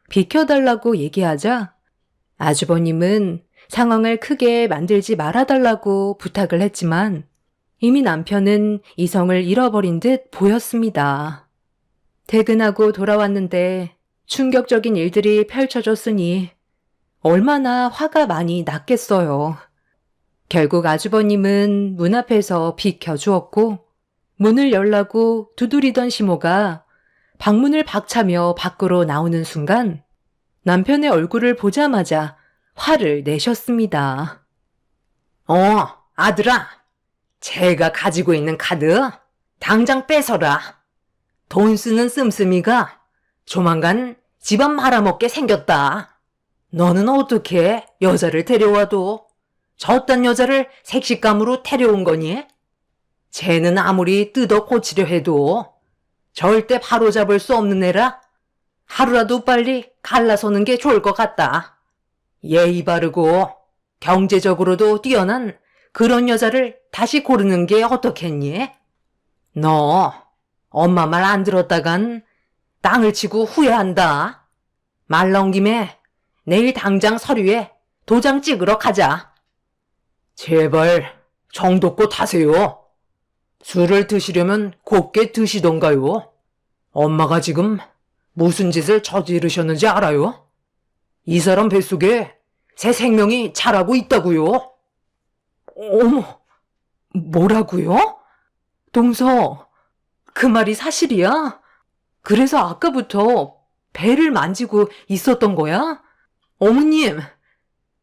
비켜달라고 얘기하자 아주버님은 상황을 크게 만들지 말아달라고 부탁을 했지만 이미 남편은 이성을 잃어버린 듯 보였습니다. 퇴근하고 돌아왔는데 충격적인 일들이 펼쳐졌으니 얼마나 화가 많이 났겠어요. 결국 아주버님은 문 앞에서 비켜주었고 문을 열라고 두드리던 시모가 방문을 박차며 밖으로 나오는 순간 남편의 얼굴을 보자마자 화를 내셨습니다. 아들아. 제가 가지고 있는 카드 당장 뺏어라. 돈 쓰는 씀씀이가 조만간 집안 말아먹게 생겼다. 너는 어떻게 여자를 데려와도 저딴 여자를 색시감으로 데려온 거니? 쟤는 아무리 뜯어 고치려 해도 절대 바로잡을 수 없는 애라 하루라도 빨리 갈라서는 게 좋을 것 같다. 예의 바르고 경제적으로도 뛰어난 그런 여자를 다시 고르는 게 어떻겠니? 너 엄마 말 안 들었다간 땅을 치고 후회한다. 말 나온 김에 내일 당장 서류에 도장 찍으러 가자. 제발 정도껏 하세요. 술을 드시려면 곱게 드시던가요. 엄마가 지금 무슨 짓을 저지르셨는지 알아요? 이 사람 뱃속에 새 생명이 자라고 있다고요. 어머, 뭐라고요? 동서, 그 말이 사실이야? 그래서 아까부터 배를 만지고 있었던 거야? 어머님,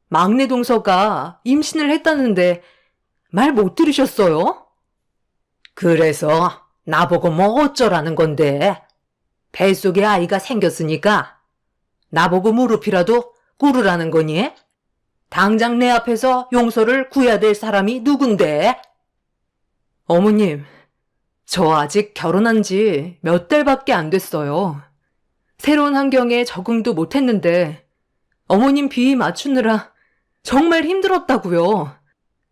막내 동서가 임신을 했다는데 말 못 들으셨어요? 그래서 나보고 뭐 어쩌라는 건데. 뱃속에 아이가 생겼으니까 나보고 무릎이라도 꿇으라는 거니? 당장 내 앞에서 용서를 구해야 될 사람이 누군데? 어머님, 저 아직 결혼한 지 몇 달밖에 안 됐어요. 새로운 환경에 적응도 못했는데 어머님 비위 맞추느라 정말 힘들었다고요.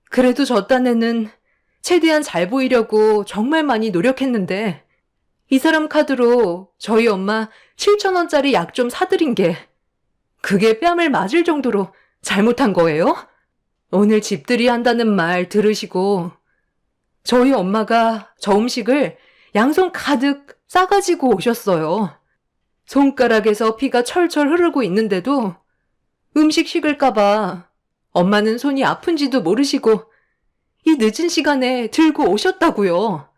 그래도 저 딴에는 최대한 잘 보이려고 정말 많이 노력했는데 이 사람 카드로 저희 엄마 7,000원짜리 약 좀 사드린 게 그게 뺨을 맞을 정도로 잘못한 거예요? 오늘 집들이 한다는 말 들으시고 저희 엄마가 저 음식을 양손 가득 싸가지고 오셨어요. 손가락에서 피가 철철 흐르고 있는데도 음식 식을까봐 엄마는 손이 아픈지도 모르시고 이 늦은 시간에 들고 오셨다고요.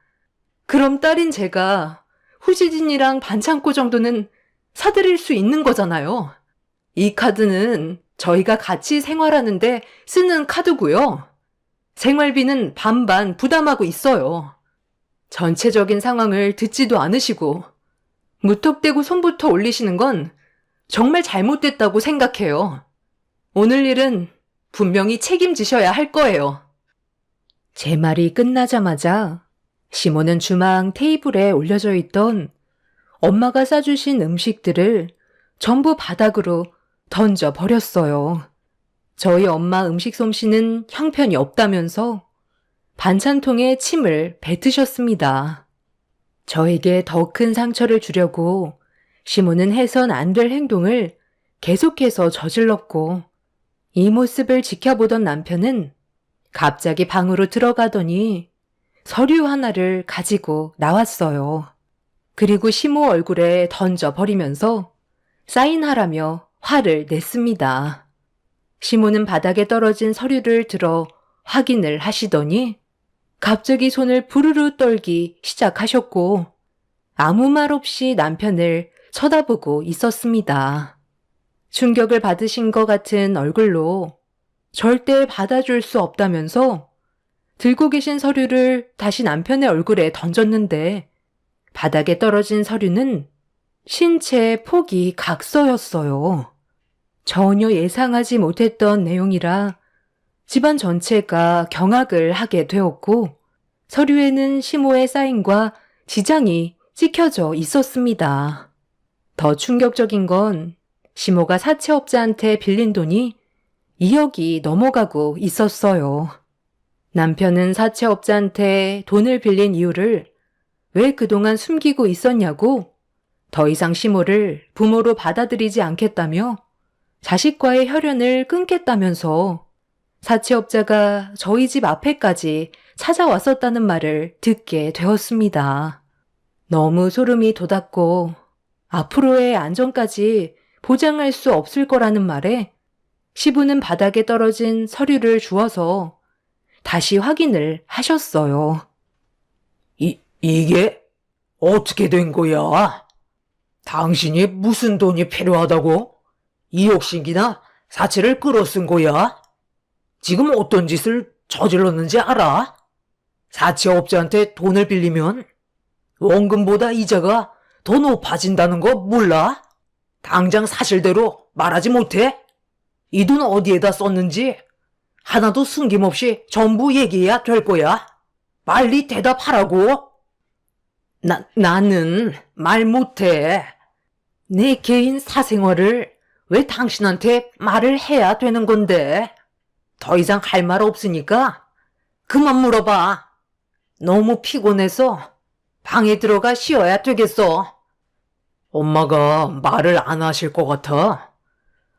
그럼 딸인 제가 후지진이랑 반창고 정도는 사드릴 수 있는 거잖아요. 이 카드는 저희가 같이 생활하는데 쓰는 카드고요. 생활비는 반반 부담하고 있어요. 전체적인 상황을 듣지도 않으시고 무턱대고 손부터 올리시는 건 정말 잘못됐다고 생각해요. 오늘 일은 분명히 책임지셔야 할 거예요. 제 말이 끝나자마자 시모는 주방 테이블에 올려져 있던 엄마가 싸주신 음식들을 전부 바닥으로 던져버렸어요. 저희 엄마 음식 솜씨는 형편이 없다면서 반찬통에 침을 뱉으셨습니다. 저에게 더 큰 상처를 주려고 시모는 해선 안 될 행동을 계속해서 저질렀고 이 모습을 지켜보던 남편은 갑자기 방으로 들어가더니 서류 하나를 가지고 나왔어요. 그리고 시모 얼굴에 던져버리면서 사인하라며 화를 냈습니다. 시모는 바닥에 떨어진 서류를 들어 확인을 하시더니 갑자기 손을 부르르 떨기 시작하셨고 아무 말 없이 남편을 쳐다보고 있었습니다. 충격을 받으신 것 같은 얼굴로 절대 받아줄 수 없다면서 들고 계신 서류를 다시 남편의 얼굴에 던졌는데 바닥에 떨어진 서류는 신체 포기 각서였어요. 전혀 예상하지 못했던 내용이라 집안 전체가 경악을 하게 되었고 서류에는 시모의 사인과 지장이 찍혀져 있었습니다. 더 충격적인 건 시모가 사채업자한테 빌린 돈이 2억이 넘어가고 있었어요. 남편은 사채업자한테 돈을 빌린 이유를 왜 그동안 숨기고 있었냐고 더 이상 시모를 부모로 받아들이지 않겠다며 자식과의 혈연을 끊겠다면서 사채업자가 저희 집 앞에까지 찾아왔었다는 말을 듣게 되었습니다. 너무 소름이 돋았고 앞으로의 안전까지 보장할 수 없을 거라는 말에 시부는 바닥에 떨어진 서류를 주워서 다시 확인을 하셨어요. 이게 어떻게 된 거야? 당신이 무슨 돈이 필요하다고 2억씩이나 사채를 끌어쓴 거야? 지금 어떤 짓을 저질렀는지 알아? 사채업자한테 돈을 빌리면 원금보다 이자가 더 높아진다는 거 몰라? 당장 사실대로 말하지 못해? 이 돈 어디에다 썼는지 하나도 숨김없이 전부 얘기해야 될 거야. 빨리 대답하라고. 나는 말 못해. 내 개인 사생활을 왜 당신한테 말을 해야 되는 건데? 더 이상 할 말 없으니까 그만 물어봐. 너무 피곤해서 방에 들어가 쉬어야 되겠어. 엄마가 말을 안 하실 것 같아.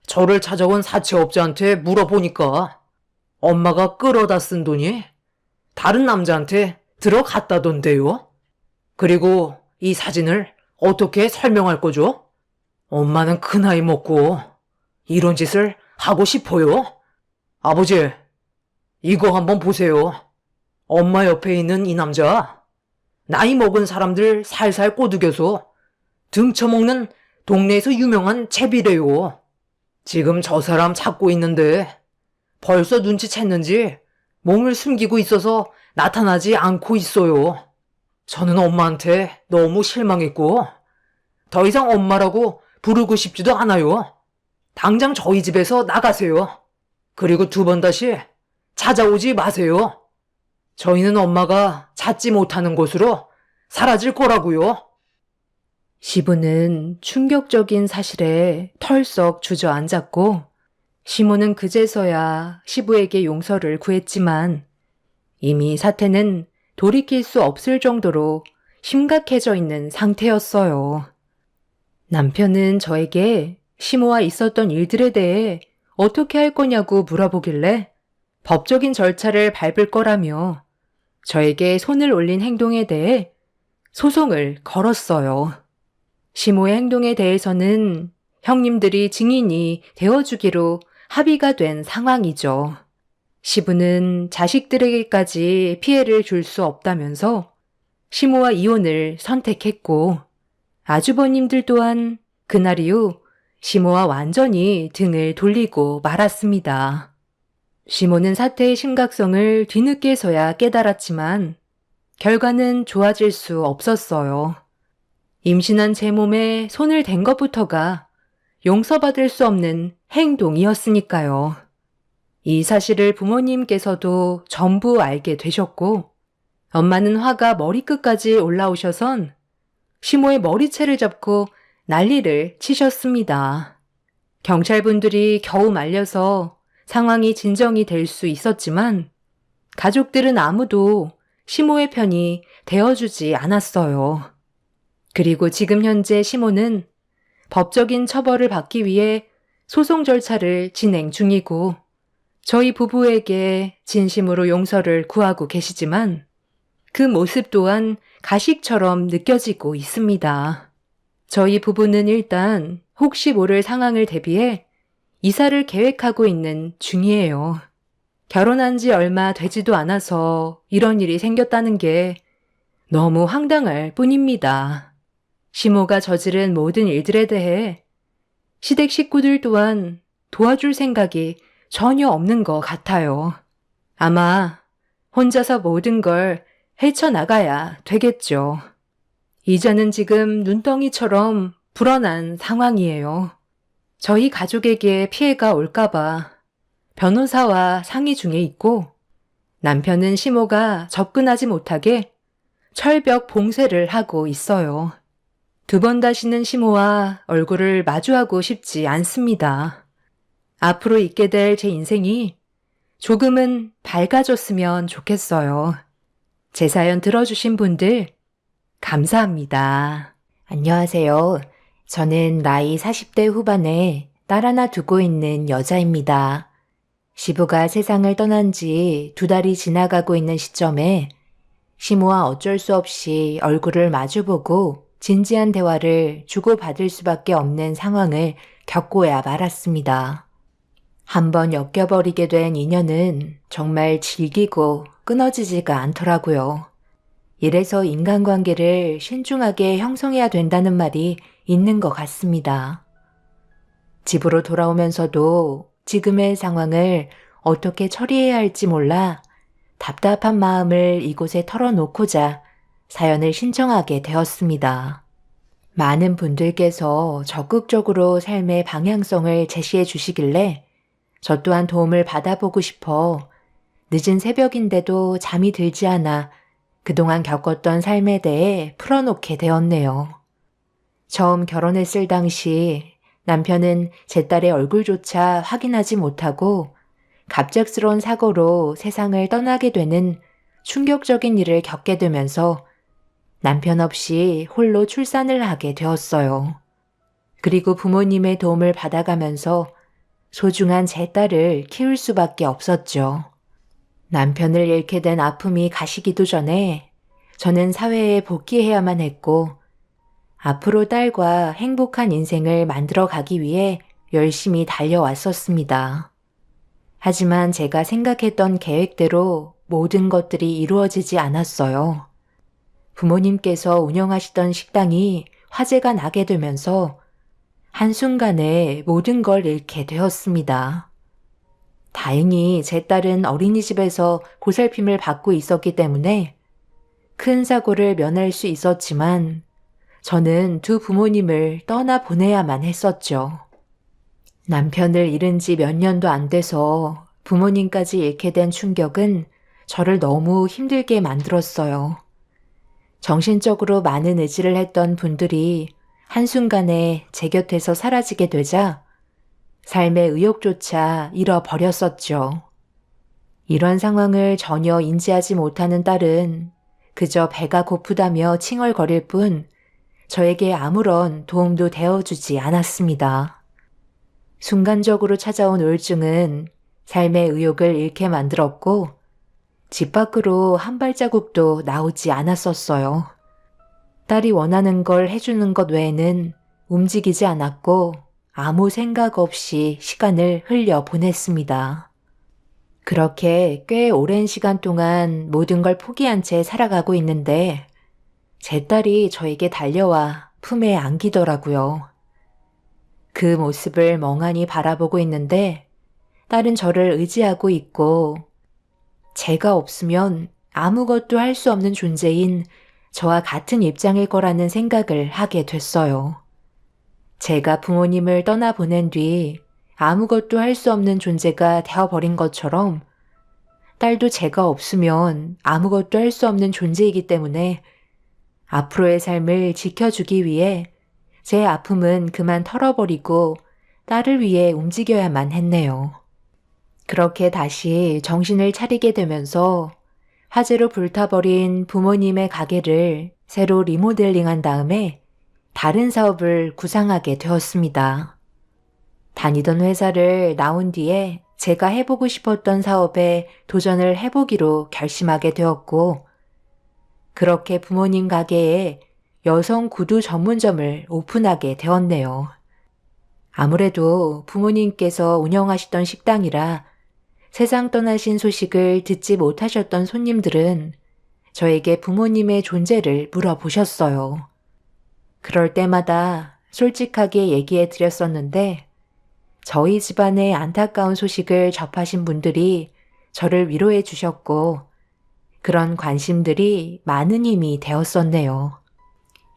저를 찾아온 사채업자한테 물어보니까 엄마가 끌어다 쓴 돈이 다른 남자한테 들어갔다던데요. 그리고 이 사진을 어떻게 설명할 거죠? 엄마는 그 나이 먹고 이런 짓을 하고 싶어요? 아버지, 이거 한번 보세요. 엄마 옆에 있는 이 남자, 나이 먹은 사람들 살살 꼬드겨서 등쳐먹는 동네에서 유명한 제비래요. 지금 저 사람 찾고 있는데 벌써 눈치챘는지 몸을 숨기고 있어서 나타나지 않고 있어요. 저는 엄마한테 너무 실망했고 더 이상 엄마라고 부르고 싶지도 않아요. 당장 저희 집에서 나가세요. 그리고 2번 다시 찾아오지 마세요. 저희는 엄마가 찾지 못하는 곳으로 사라질 거라고요. 시부는 충격적인 사실에 털썩 주저앉았고 시모는 그제서야 시부에게 용서를 구했지만 이미 사태는 돌이킬 수 없을 정도로 심각해져 있는 상태였어요. 남편은 저에게 시모와 있었던 일들에 대해 어떻게 할 거냐고 물어보길래 법적인 절차를 밟을 거라며 저에게 손을 올린 행동에 대해 소송을 걸었어요. 시모의 행동에 대해서는 형님들이 증인이 되어주기로 합의가 된 상황이죠. 시부는 자식들에게까지 피해를 줄 수 없다면서 시모와 이혼을 선택했고 아주버님들 또한 그날 이후 시모와 완전히 등을 돌리고 말았습니다. 시모는 사태의 심각성을 뒤늦게서야 깨달았지만 결과는 좋아질 수 없었어요. 임신한 제 몸에 손을 댄 것부터가 용서받을 수 없는 행동이었으니까요. 이 사실을 부모님께서도 전부 알게 되셨고 엄마는 화가 머리끝까지 올라오셔선 시모의 머리채를 잡고 난리를 치셨습니다. 경찰분들이 겨우 말려서 상황이 진정이 될 수 있었지만 가족들은 아무도 시모의 편이 되어주지 않았어요. 그리고 지금 현재 시모는 법적인 처벌을 받기 위해 소송 절차를 진행 중이고 저희 부부에게 진심으로 용서를 구하고 계시지만 그 모습 또한 가식처럼 느껴지고 있습니다. 저희 부부는 일단 혹시 모를 상황을 대비해 이사를 계획하고 있는 중이에요. 결혼한 지 얼마 되지도 않아서 이런 일이 생겼다는 게 너무 황당할 뿐입니다. 시모가 저지른 모든 일들에 대해 시댁 식구들 또한 도와줄 생각이 전혀 없는 것 같아요. 아마 혼자서 모든 걸 헤쳐나가야 되겠죠. 이자는 지금 눈덩이처럼 불어난 상황이에요. 저희 가족에게 피해가 올까봐 변호사와 상의 중에 있고 남편은 시모가 접근하지 못하게 철벽 봉쇄를 하고 있어요. 두 번 다시는 시모와 얼굴을 마주하고 싶지 않습니다. 앞으로 있게 될 제 인생이 조금은 밝아졌으면 좋겠어요. 제 사연 들어주신 분들 감사합니다. 안녕하세요. 저는 나이 40대 후반에 딸 하나 두고 있는 여자입니다. 시부가 세상을 떠난 지 2달이 지나가고 있는 시점에 시모와 어쩔 수 없이 얼굴을 마주보고 진지한 대화를 주고받을 수밖에 없는 상황을 겪고야 말았습니다. 한번 엮여버리게 된 인연은 정말 질기고 끊어지지가 않더라고요. 이래서 인간관계를 신중하게 형성해야 된다는 말이 있는 것 같습니다. 집으로 돌아오면서도 지금의 상황을 어떻게 처리해야 할지 몰라 답답한 마음을 이곳에 털어놓고자 사연을 신청하게 되었습니다. 많은 분들께서 적극적으로 삶의 방향성을 제시해 주시길래 저 또한 도움을 받아보고 싶어 늦은 새벽인데도 잠이 들지 않아 그동안 겪었던 삶에 대해 풀어놓게 되었네요. 처음 결혼했을 당시 남편은 제 딸의 얼굴조차 확인하지 못하고 갑작스러운 사고로 세상을 떠나게 되는 충격적인 일을 겪게 되면서 남편 없이 홀로 출산을 하게 되었어요. 그리고 부모님의 도움을 받아가면서 소중한 제 딸을 키울 수밖에 없었죠. 남편을 잃게 된 아픔이 가시기도 전에 저는 사회에 복귀해야만 했고 앞으로 딸과 행복한 인생을 만들어 가기 위해 열심히 달려왔었습니다. 하지만 제가 생각했던 계획대로 모든 것들이 이루어지지 않았어요. 부모님께서 운영하시던 식당이 화재가 나게 되면서 한순간에 모든 걸 잃게 되었습니다. 다행히 제 딸은 어린이집에서 보살핌을 받고 있었기 때문에 큰 사고를 면할 수 있었지만 저는 두 부모님을 떠나보내야만 했었죠. 남편을 잃은 지 몇 년도 안 돼서 부모님까지 잃게 된 충격은 저를 너무 힘들게 만들었어요. 정신적으로 많은 의지를 했던 분들이 한순간에 제 곁에서 사라지게 되자 삶의 의욕조차 잃어버렸었죠. 이런 상황을 전혀 인지하지 못하는 딸은 그저 배가 고프다며 칭얼거릴 뿐 저에게 아무런 도움도 되어주지 않았습니다. 순간적으로 찾아온 우울증은 삶의 의욕을 잃게 만들었고 집 밖으로 한 발자국도 나오지 않았었어요. 딸이 원하는 걸 해주는 것 외에는 움직이지 않았고 아무 생각 없이 시간을 흘려보냈습니다. 그렇게 꽤 오랜 시간 동안 모든 걸 포기한 채 살아가고 있는데 제 딸이 저에게 달려와 품에 안기더라고요. 그 모습을 멍하니 바라보고 있는데 딸은 저를 의지하고 있고 제가 없으면 아무것도 할 수 없는 존재인 저와 같은 입장일 거라는 생각을 하게 됐어요. 제가 부모님을 떠나보낸 뒤 아무것도 할 수 없는 존재가 되어버린 것처럼 딸도 제가 없으면 아무것도 할 수 없는 존재이기 때문에 앞으로의 삶을 지켜주기 위해 제 아픔은 그만 털어버리고 딸을 위해 움직여야만 했네요. 그렇게 다시 정신을 차리게 되면서 화재로 불타버린 부모님의 가게를 새로 리모델링한 다음에 다른 사업을 구상하게 되었습니다. 다니던 회사를 나온 뒤에 제가 해보고 싶었던 사업에 도전을 해보기로 결심하게 되었고 그렇게 부모님 가게에 여성 구두 전문점을 오픈하게 되었네요. 아무래도 부모님께서 운영하시던 식당이라 세상 떠나신 소식을 듣지 못하셨던 손님들은 저에게 부모님의 존재를 물어보셨어요. 그럴 때마다 솔직하게 얘기해 드렸었는데 저희 집안의 안타까운 소식을 접하신 분들이 저를 위로해 주셨고 그런 관심들이 많은 힘이 되었었네요.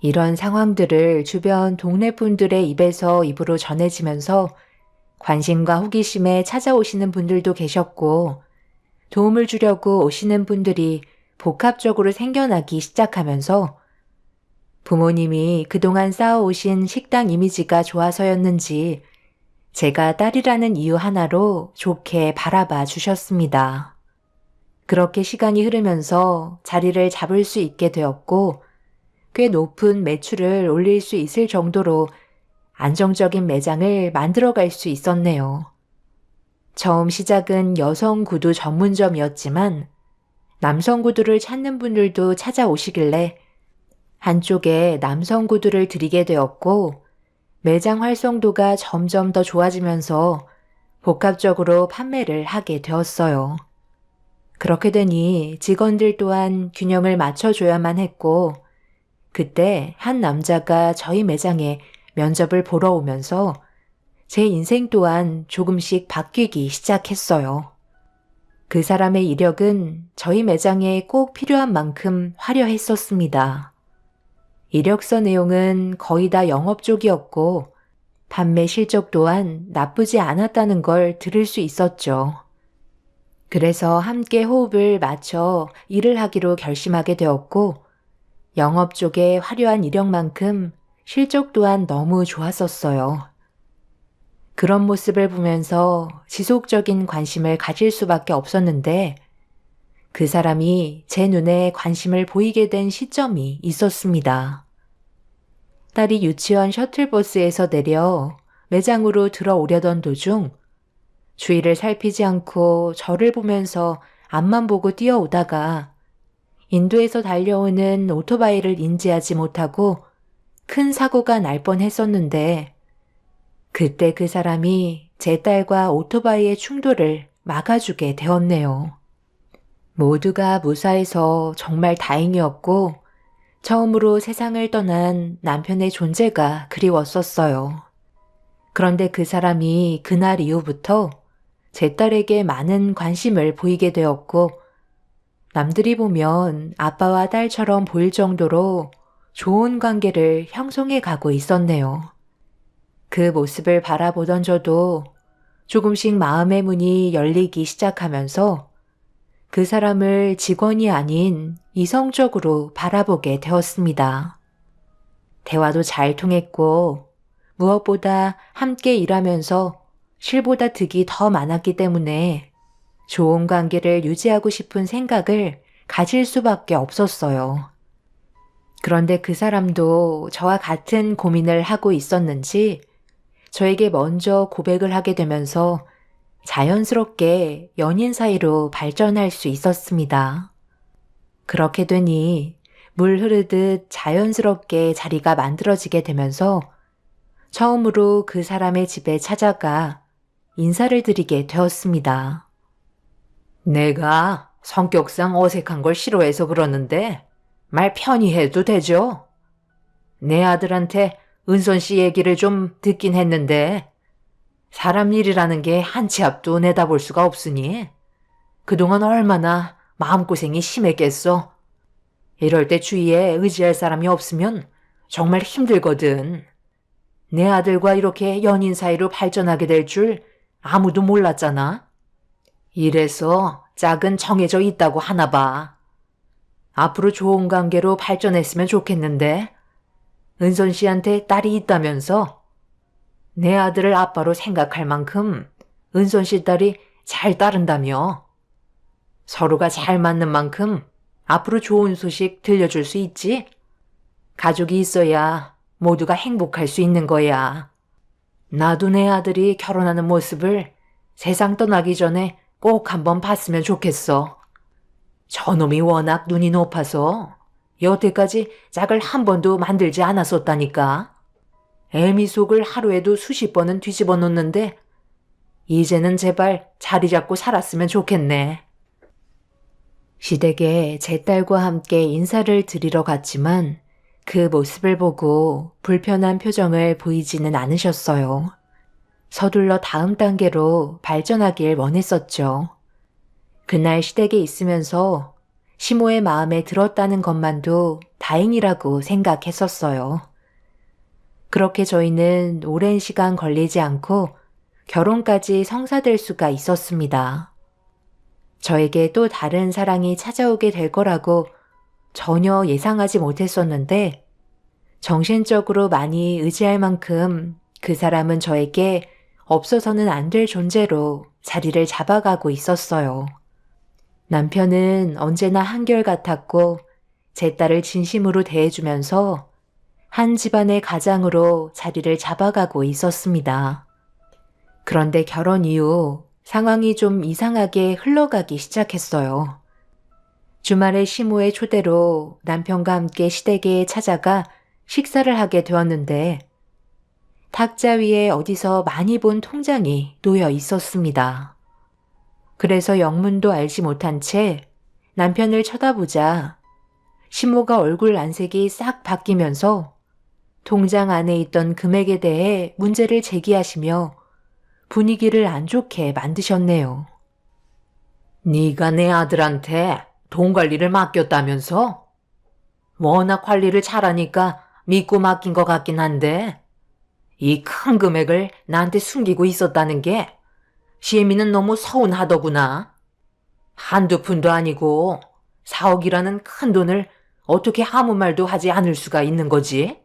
이런 상황들을 주변 동네 분들의 입에서 입으로 전해지면서 관심과 호기심에 찾아오시는 분들도 계셨고 도움을 주려고 오시는 분들이 복합적으로 생겨나기 시작하면서 부모님이 그동안 쌓아오신 식당 이미지가 좋아서였는지 제가 딸이라는 이유 하나로 좋게 바라봐 주셨습니다. 그렇게 시간이 흐르면서 자리를 잡을 수 있게 되었고 꽤 높은 매출을 올릴 수 있을 정도로 안정적인 매장을 만들어갈 수 있었네요. 처음 시작은 여성 구두 전문점이었지만 남성 구두를 찾는 분들도 찾아오시길래 한쪽에 남성 구두를 드리게 되었고 매장 활성도가 점점 더 좋아지면서 복합적으로 판매를 하게 되었어요. 그렇게 되니 직원들 또한 균형을 맞춰줘야만 했고 그때 한 남자가 저희 매장에 면접을 보러 오면서 제 인생 또한 조금씩 바뀌기 시작했어요. 그 사람의 이력은 저희 매장에 꼭 필요한 만큼 화려했었습니다. 이력서 내용은 거의 다 영업 쪽이었고 판매 실적 또한 나쁘지 않았다는 걸 들을 수 있었죠. 그래서 함께 호흡을 맞춰 일을 하기로 결심하게 되었고 영업 쪽의 화려한 이력만큼 실적 또한 너무 좋았었어요. 그런 모습을 보면서 지속적인 관심을 가질 수밖에 없었는데 그 사람이 제 눈에 관심을 보이게 된 시점이 있었습니다. 딸이 유치원 셔틀버스에서 내려 매장으로 들어오려던 도중 주위를 살피지 않고 저를 보면서 앞만 보고 뛰어오다가 인도에서 달려오는 오토바이를 인지하지 못하고 큰 사고가 날 뻔했었는데 그때 그 사람이 제 딸과 오토바이의 충돌을 막아주게 되었네요. 모두가 무사해서 정말 다행이었고 처음으로 세상을 떠난 남편의 존재가 그리웠었어요. 그런데 그 사람이 그날 이후부터 제 딸에게 많은 관심을 보이게 되었고 남들이 보면 아빠와 딸처럼 보일 정도로 좋은 관계를 형성해 가고 있었네요. 그 모습을 바라보던 저도 조금씩 마음의 문이 열리기 시작하면서 그 사람을 직원이 아닌 이성적으로 바라보게 되었습니다. 대화도 잘 통했고 무엇보다 함께 일하면서 실보다 득이 더 많았기 때문에 좋은 관계를 유지하고 싶은 생각을 가질 수밖에 없었어요. 그런데 그 사람도 저와 같은 고민을 하고 있었는지 저에게 먼저 고백을 하게 되면서 자연스럽게 연인 사이로 발전할 수 있었습니다. 그렇게 되니 물 흐르듯 자연스럽게 자리가 만들어지게 되면서 처음으로 그 사람의 집에 찾아가 인사를 드리게 되었습니다. 내가 성격상 어색한 걸 싫어해서 그러는데 말 편히 해도 되죠? 내 아들한테 은선 씨 얘기를 좀 듣긴 했는데 사람 일이라는 게 한 치 앞도 내다볼 수가 없으니 그동안 얼마나 마음고생이 심했겠어. 이럴 때 주위에 의지할 사람이 없으면 정말 힘들거든. 내 아들과 이렇게 연인 사이로 발전하게 될 줄 아무도 몰랐잖아. 이래서 짝은 정해져 있다고 하나 봐. 앞으로 좋은 관계로 발전했으면 좋겠는데 은선 씨한테 딸이 있다면서 내 아들을 아빠로 생각할 만큼 은선 씨 딸이 잘 따른다며. 서로가 잘 맞는 만큼 앞으로 좋은 소식 들려줄 수 있지? 가족이 있어야 모두가 행복할 수 있는 거야. 나도 내 아들이 결혼하는 모습을 세상 떠나기 전에 꼭 한번 봤으면 좋겠어. 저놈이 워낙 눈이 높아서 여태까지 짝을 한 번도 만들지 않았었다니까. 애미 속을 하루에도 수십 번은 뒤집어 놓는데 이제는 제발 자리 잡고 살았으면 좋겠네. 시댁에 제 딸과 함께 인사를 드리러 갔지만 그 모습을 보고 불편한 표정을 보이지는 않으셨어요. 서둘러 다음 단계로 발전하길 원했었죠. 그날 시댁에 있으면서 시모의 마음에 들었다는 것만도 다행이라고 생각했었어요. 그렇게 저희는 오랜 시간 걸리지 않고 결혼까지 성사될 수가 있었습니다. 저에게 또 다른 사랑이 찾아오게 될 거라고 전혀 예상하지 못했었는데 정신적으로 많이 의지할 만큼 그 사람은 저에게 없어서는 안 될 존재로 자리를 잡아가고 있었어요. 남편은 언제나 한결같았고 제 딸을 진심으로 대해주면서 한 집안의 가장으로 자리를 잡아가고 있었습니다. 그런데 결혼 이후 상황이 좀 이상하게 흘러가기 시작했어요. 주말에 시모의 초대로 남편과 함께 시댁에 찾아가 식사를 하게 되었는데 탁자 위에 어디서 많이 본 통장이 놓여 있었습니다. 그래서 영문도 알지 못한 채 남편을 쳐다보자 시모가 얼굴 안색이 싹 바뀌면서 통장 안에 있던 금액에 대해 문제를 제기하시며 분위기를 안 좋게 만드셨네요. 네가 내 아들한테 돈 관리를 맡겼다면서? 워낙 관리를 잘하니까 믿고 맡긴 것 같긴 한데 이 큰 금액을 나한테 숨기고 있었다는 게 시애미는 너무 서운하더구나. 한두 푼도 아니고 4억이라는 큰 돈을 어떻게 아무 말도 하지 않을 수가 있는 거지?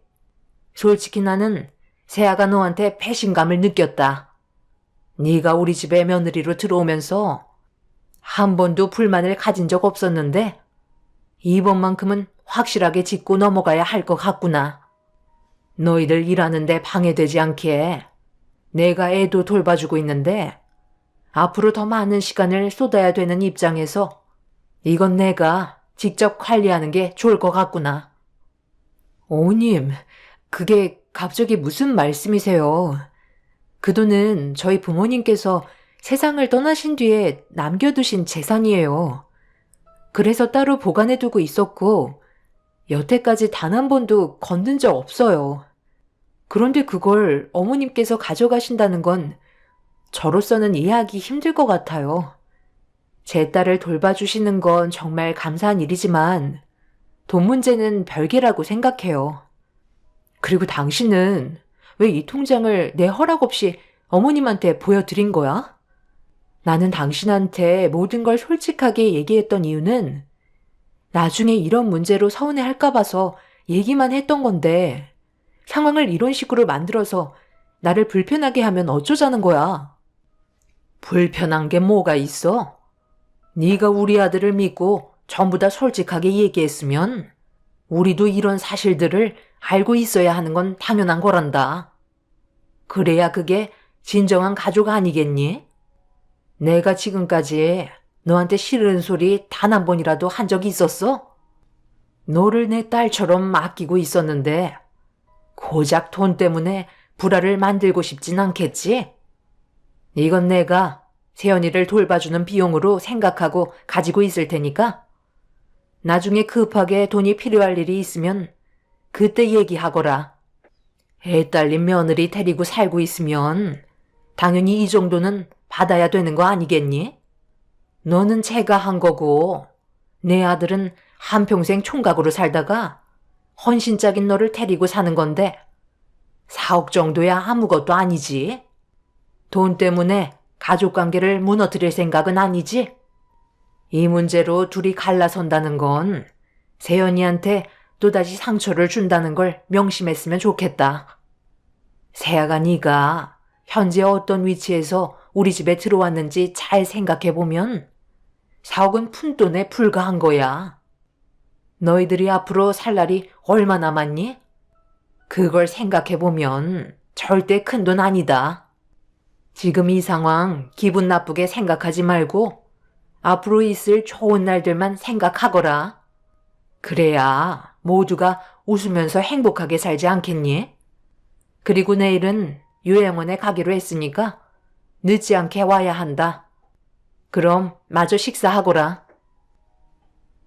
솔직히 나는 세아가 너한테 배신감을 느꼈다. 네가 우리 집에 며느리로 들어오면서 한 번도 불만을 가진 적 없었는데 이번만큼은 확실하게 짚고 넘어가야 할 것 같구나. 너희들 일하는데 방해되지 않게 내가 애도 돌봐주고 있는데 앞으로 더 많은 시간을 쏟아야 되는 입장에서 이건 내가 직접 관리하는 게 좋을 것 같구나. 어머님, 그게 갑자기 무슨 말씀이세요? 그 돈은 저희 부모님께서 세상을 떠나신 뒤에 남겨두신 재산이에요. 그래서 따로 보관해두고 있었고 여태까지 단 한 번도 건든 적 없어요. 그런데 그걸 어머님께서 가져가신다는 건 저로서는 이해하기 힘들 것 같아요. 제 딸을 돌봐주시는 건 정말 감사한 일이지만 돈 문제는 별개라고 생각해요. 그리고 당신은 왜 이 통장을 내 허락 없이 어머님한테 보여드린 거야? 나는 당신한테 모든 걸 솔직하게 얘기했던 이유는 나중에 이런 문제로 서운해할까 봐서 얘기만 했던 건데 상황을 이런 식으로 만들어서 나를 불편하게 하면 어쩌자는 거야. 불편한 게 뭐가 있어? 네가 우리 아들을 믿고 전부 다 솔직하게 얘기했으면 우리도 이런 사실들을 알고 있어야 하는 건 당연한 거란다. 그래야 그게 진정한 가족 아니겠니? 내가 지금까지 너한테 싫은 소리 단 한 번이라도 한 적이 있었어? 너를 내 딸처럼 아끼고 있었는데 고작 돈 때문에 불화를 만들고 싶진 않겠지? 이건 내가 세연이를 돌봐주는 비용으로 생각하고 가지고 있을 테니까 나중에 급하게 돈이 필요할 일이 있으면 그때 얘기하거라. 애 딸린 며느리 데리고 살고 있으면 당연히 이 정도는 받아야 되는 거 아니겠니? 너는 제가 한 거고 내 아들은 한평생 총각으로 살다가 헌신짝인 너를 데리고 사는 건데 4억 정도야 아무것도 아니지. 돈 때문에 가족관계를 무너뜨릴 생각은 아니지? 이 문제로 둘이 갈라선다는 건 세연이한테 또다시 상처를 준다는 걸 명심했으면 좋겠다. 세아가 네가 현재 어떤 위치에서 우리 집에 들어왔는지 잘 생각해보면 4억은 푼돈에 불과한 거야. 너희들이 앞으로 살 날이 얼마 남았니? 그걸 생각해보면 절대 큰 돈 아니다. 지금 이 상황 기분 나쁘게 생각하지 말고 앞으로 있을 좋은 날들만 생각하거라. 그래야 모두가 웃으면서 행복하게 살지 않겠니? 그리고 내일은 요양원에 가기로 했으니까 늦지 않게 와야 한다. 그럼 마저 식사하거라.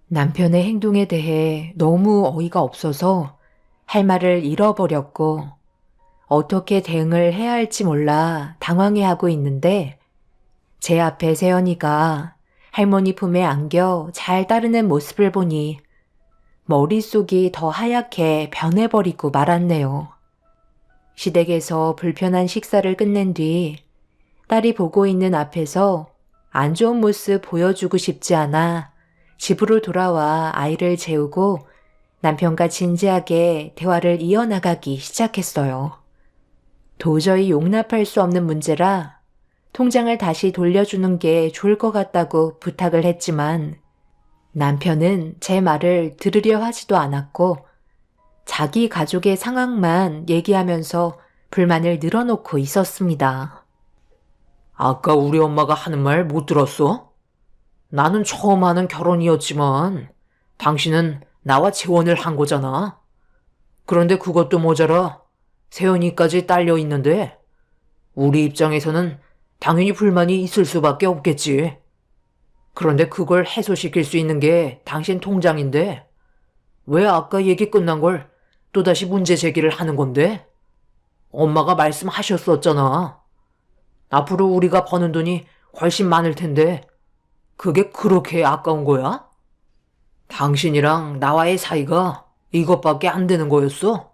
남편의 행동에 대해 너무 어이가 없어서 할 말을 잃어버렸고 어떻게 대응을 해야 할지 몰라 당황해하고 있는데 제 앞에 세연이가 할머니 품에 안겨 잘 따르는 모습을 보니 머릿속이 더 하얗게 변해버리고 말았네요. 시댁에서 불편한 식사를 끝낸 뒤 딸이 보고 있는 앞에서 안 좋은 모습 보여주고 싶지 않아 집으로 돌아와 아이를 재우고 남편과 진지하게 대화를 이어나가기 시작했어요. 도저히 용납할 수 없는 문제라 통장을 다시 돌려주는 게 좋을 것 같다고 부탁을 했지만 남편은 제 말을 들으려 하지도 않았고 자기 가족의 상황만 얘기하면서 불만을 늘어놓고 있었습니다. 아까 우리 엄마가 하는 말 못 들었어? 나는 처음 하는 결혼이었지만 당신은 나와 재혼을 한 거잖아. 그런데 그것도 모자라 세연이까지 딸려 있는데 우리 입장에서는 당연히 불만이 있을 수밖에 없겠지. 그런데 그걸 해소시킬 수 있는 게 당신 통장인데 왜 아까 얘기 끝난 걸 또다시 문제 제기를 하는 건데? 엄마가 말씀하셨었잖아. 앞으로 우리가 버는 돈이 훨씬 많을 텐데 그게 그렇게 아까운 거야? 당신이랑 나와의 사이가 이것밖에 안 되는 거였어?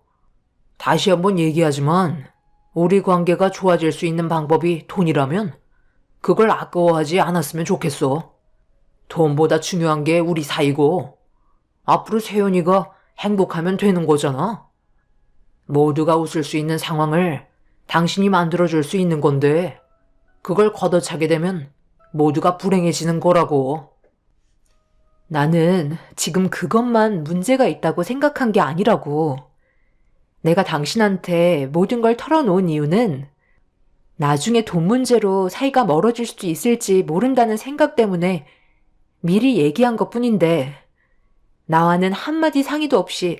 다시 한번 얘기하지만 우리 관계가 좋아질 수 있는 방법이 돈이라면 그걸 아까워하지 않았으면 좋겠어. 돈보다 중요한 게 우리 사이고 앞으로 세연이가 행복하면 되는 거잖아. 모두가 웃을 수 있는 상황을 당신이 만들어줄 수 있는 건데 그걸 걷어차게 되면 모두가 불행해지는 거라고. 나는 지금 그것만 문제가 있다고 생각한 게 아니라고. 내가 당신한테 모든 걸 털어놓은 이유는 나중에 돈 문제로 사이가 멀어질 수도 있을지 모른다는 생각 때문에 미리 얘기한 것 뿐인데 나와는 한마디 상의도 없이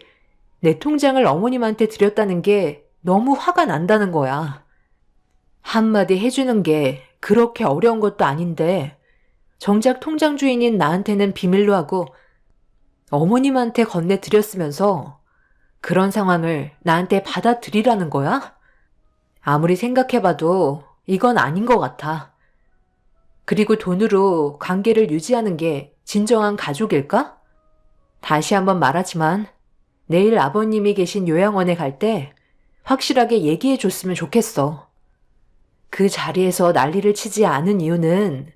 내 통장을 어머님한테 드렸다는 게 너무 화가 난다는 거야. 한마디 해주는 게 그렇게 어려운 것도 아닌데 정작 통장 주인인 나한테는 비밀로 하고 어머님한테 건네드렸으면서 그런 상황을 나한테 받아들이라는 거야? 아무리 생각해봐도 이건 아닌 것 같아. 그리고 돈으로 관계를 유지하는 게 진정한 가족일까? 다시 한번 말하지만 내일 아버님이 계신 요양원에 갈 때 확실하게 얘기해 줬으면 좋겠어. 그 자리에서 난리를 치지 않은 이유는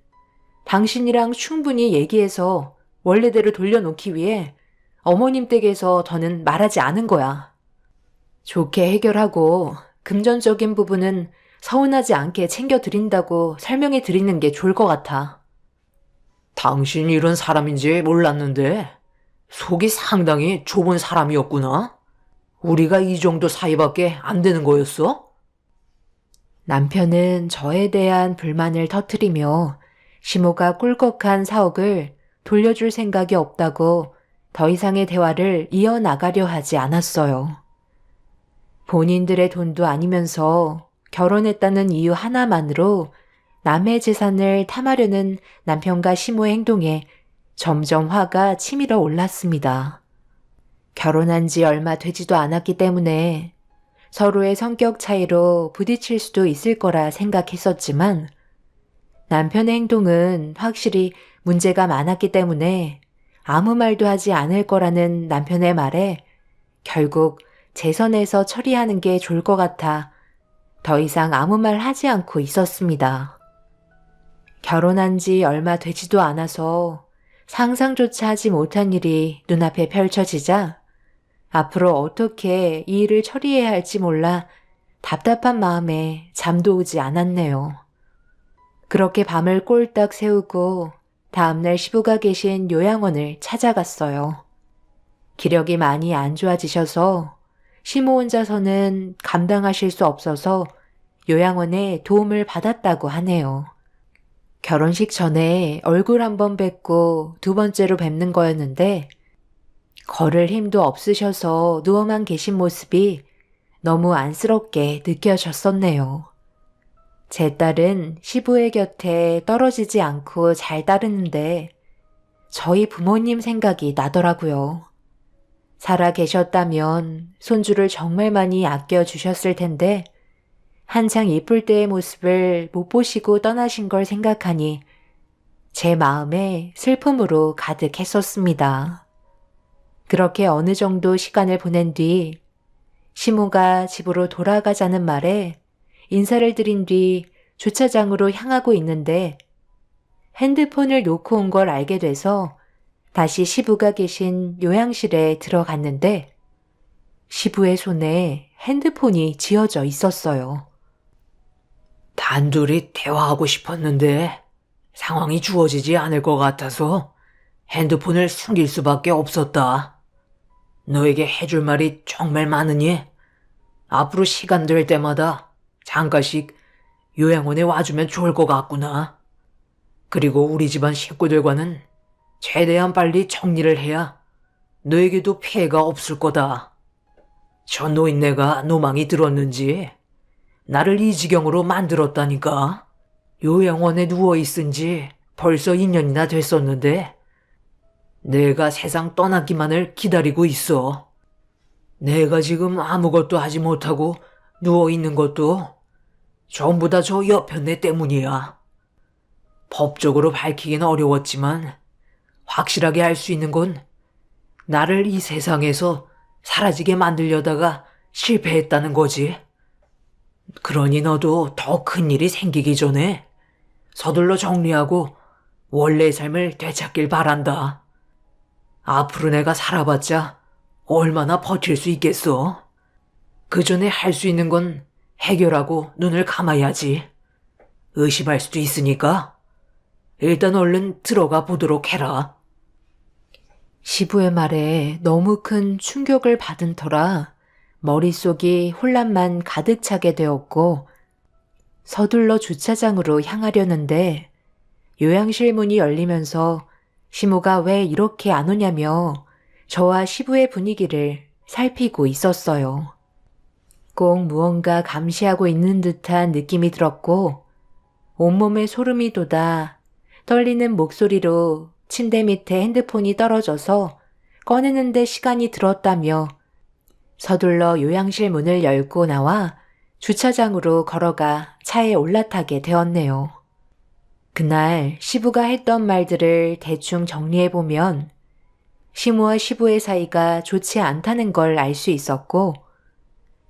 당신이랑 충분히 얘기해서 원래대로 돌려놓기 위해 어머님 댁에서 더는 말하지 않은 거야. 좋게 해결하고 금전적인 부분은 서운하지 않게 챙겨드린다고 설명해 드리는 게 좋을 것 같아. 당신이 이런 사람인지 몰랐는데 속이 상당히 좁은 사람이었구나. 우리가 이 정도 사이밖에 안 되는 거였어? 남편은 저에 대한 불만을 터뜨리며 시모가 꿀꺽한 사억을 돌려줄 생각이 없다고 더 이상의 대화를 이어나가려 하지 않았어요. 본인들의 돈도 아니면서 결혼했다는 이유 하나만으로 남의 재산을 탐하려는 남편과 시모의 행동에 점점 화가 치밀어 올랐습니다. 결혼한 지 얼마 되지도 않았기 때문에 서로의 성격 차이로 부딪힐 수도 있을 거라 생각했었지만 남편의 행동은 확실히 문제가 많았기 때문에 아무 말도 하지 않을 거라는 남편의 말에 결국 제 선에서 처리하는 게 좋을 것 같아 더 이상 아무 말 하지 않고 있었습니다. 결혼한 지 얼마 되지도 않아서 상상조차 하지 못한 일이 눈앞에 펼쳐지자 앞으로 어떻게 이 일을 처리해야 할지 몰라 답답한 마음에 잠도 오지 않았네요. 그렇게 밤을 꼴딱 새우고 다음날 시부가 계신 요양원을 찾아갔어요. 기력이 많이 안 좋아지셔서 시모 혼자서는 감당하실 수 없어서 요양원에 도움을 받았다고 하네요. 결혼식 전에 얼굴 한번 뵙고 두 번째로 뵙는 거였는데 걸을 힘도 없으셔서 누워만 계신 모습이 너무 안쓰럽게 느껴졌었네요. 제 딸은 시부의 곁에 떨어지지 않고 잘 따르는데 저희 부모님 생각이 나더라고요. 살아 계셨다면 손주를 정말 많이 아껴주셨을 텐데 한창 이쁠 때의 모습을 못 보시고 떠나신 걸 생각하니 제 마음에 슬픔으로 가득했었습니다. 그렇게 어느 정도 시간을 보낸 뒤 시모가 집으로 돌아가자는 말에 인사를 드린 뒤 주차장으로 향하고 있는데 핸드폰을 놓고 온 걸 알게 돼서 다시 시부가 계신 요양실에 들어갔는데 시부의 손에 핸드폰이 쥐어져 있었어요. 단둘이 대화하고 싶었는데 상황이 주어지지 않을 것 같아서 핸드폰을 숨길 수밖에 없었다. 너에게 해줄 말이 정말 많으니 앞으로 시간 될 때마다 잠깐씩 요양원에 와주면 좋을 것 같구나. 그리고 우리 집안 식구들과는 최대한 빨리 정리를 해야 너에게도 피해가 없을 거다. 저 노인네가 노망이 들었는지 나를 이 지경으로 만들었다니까. 요양원에 누워있은 지 벌써 2년이나 됐었는데 내가 세상 떠나기만을 기다리고 있어. 내가 지금 아무것도 하지 못하고 누워있는 것도 전부 다 저 여편네 때문이야. 법적으로 밝히긴 어려웠지만 확실하게 알 수 있는 건 나를 이 세상에서 사라지게 만들려다가 실패했다는 거지. 그러니 너도 더 큰 일이 생기기 전에 서둘러 정리하고 원래의 삶을 되찾길 바란다. 앞으로 내가 살아봤자 얼마나 버틸 수 있겠어. 그 전에 할 수 있는 건 해결하고 눈을 감아야지. 의심할 수도 있으니까 일단 얼른 들어가 보도록 해라. 시부의 말에 너무 큰 충격을 받은 터라 머릿속이 혼란만 가득 차게 되었고 서둘러 주차장으로 향하려는데 요양실 문이 열리면서 시모가 왜 이렇게 안 오냐며 저와 시부의 분위기를 살피고 있었어요. 꼭 무언가 감시하고 있는 듯한 느낌이 들었고 온몸에 소름이 돋아 떨리는 목소리로 침대 밑에 핸드폰이 떨어져서 꺼내는데 시간이 들었다며 서둘러 요양실 문을 열고 나와 주차장으로 걸어가 차에 올라타게 되었네요. 그날 시부가 했던 말들을 대충 정리해보면 시모와 시부의 사이가 좋지 않다는 걸 알 수 있었고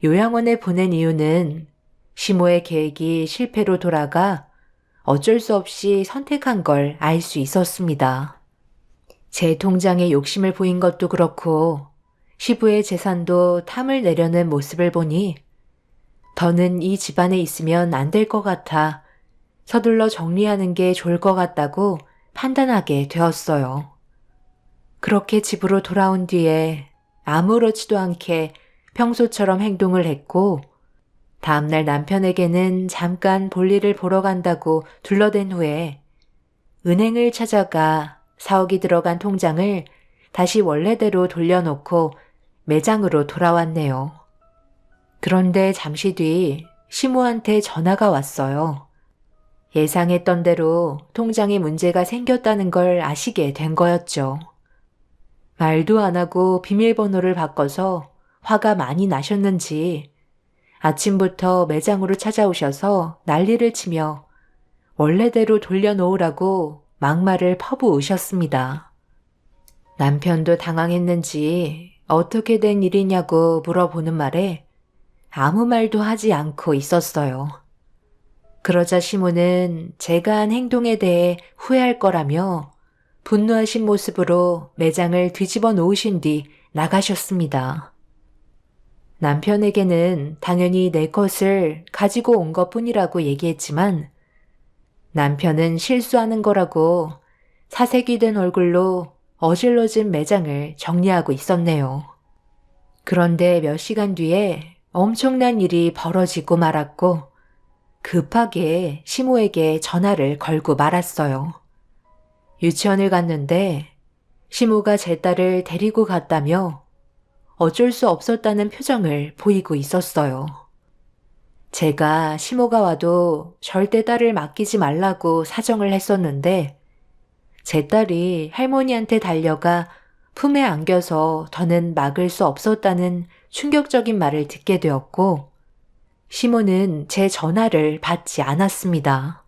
요양원에 보낸 이유는 시모의 계획이 실패로 돌아가 어쩔 수 없이 선택한 걸 알 수 있었습니다. 제 통장에 욕심을 보인 것도 그렇고 시부의 재산도 탐을 내려는 모습을 보니 더는 이 집안에 있으면 안 될 것 같아 서둘러 정리하는 게 좋을 것 같다고 판단하게 되었어요. 그렇게 집으로 돌아온 뒤에 아무렇지도 않게 평소처럼 행동을 했고 다음날 남편에게는 잠깐 볼일을 보러 간다고 둘러댄 후에 은행을 찾아가 4억이 들어간 통장을 다시 원래대로 돌려놓고 매장으로 돌아왔네요. 그런데 잠시 뒤 시모한테 전화가 왔어요. 예상했던 대로 통장에 문제가 생겼다는 걸 아시게 된 거였죠. 말도 안 하고 비밀번호를 바꿔서 화가 많이 나셨는지 아침부터 매장으로 찾아오셔서 난리를 치며 원래대로 돌려놓으라고 막말을 퍼부으셨습니다. 남편도 당황했는지 어떻게 된 일이냐고 물어보는 말에 아무 말도 하지 않고 있었어요. 그러자 시모는 제가 한 행동에 대해 후회할 거라며 분노하신 모습으로 매장을 뒤집어 놓으신 뒤 나가셨습니다. 남편에게는 당연히 내 것을 가지고 온 것뿐이라고 얘기했지만 남편은 실수하는 거라고 사색이 된 얼굴로 어질러진 매장을 정리하고 있었네요. 그런데 몇 시간 뒤에 엄청난 일이 벌어지고 말았고 급하게 시모에게 전화를 걸고 말았어요. 유치원을 갔는데 시모가 제 딸을 데리고 갔다며 어쩔 수 없었다는 표정을 보이고 있었어요. 제가 시모가 와도 절대 딸을 맡기지 말라고 사정을 했었는데 제 딸이 할머니한테 달려가 품에 안겨서 더는 막을 수 없었다는 충격적인 말을 듣게 되었고 시모는 제 전화를 받지 않았습니다.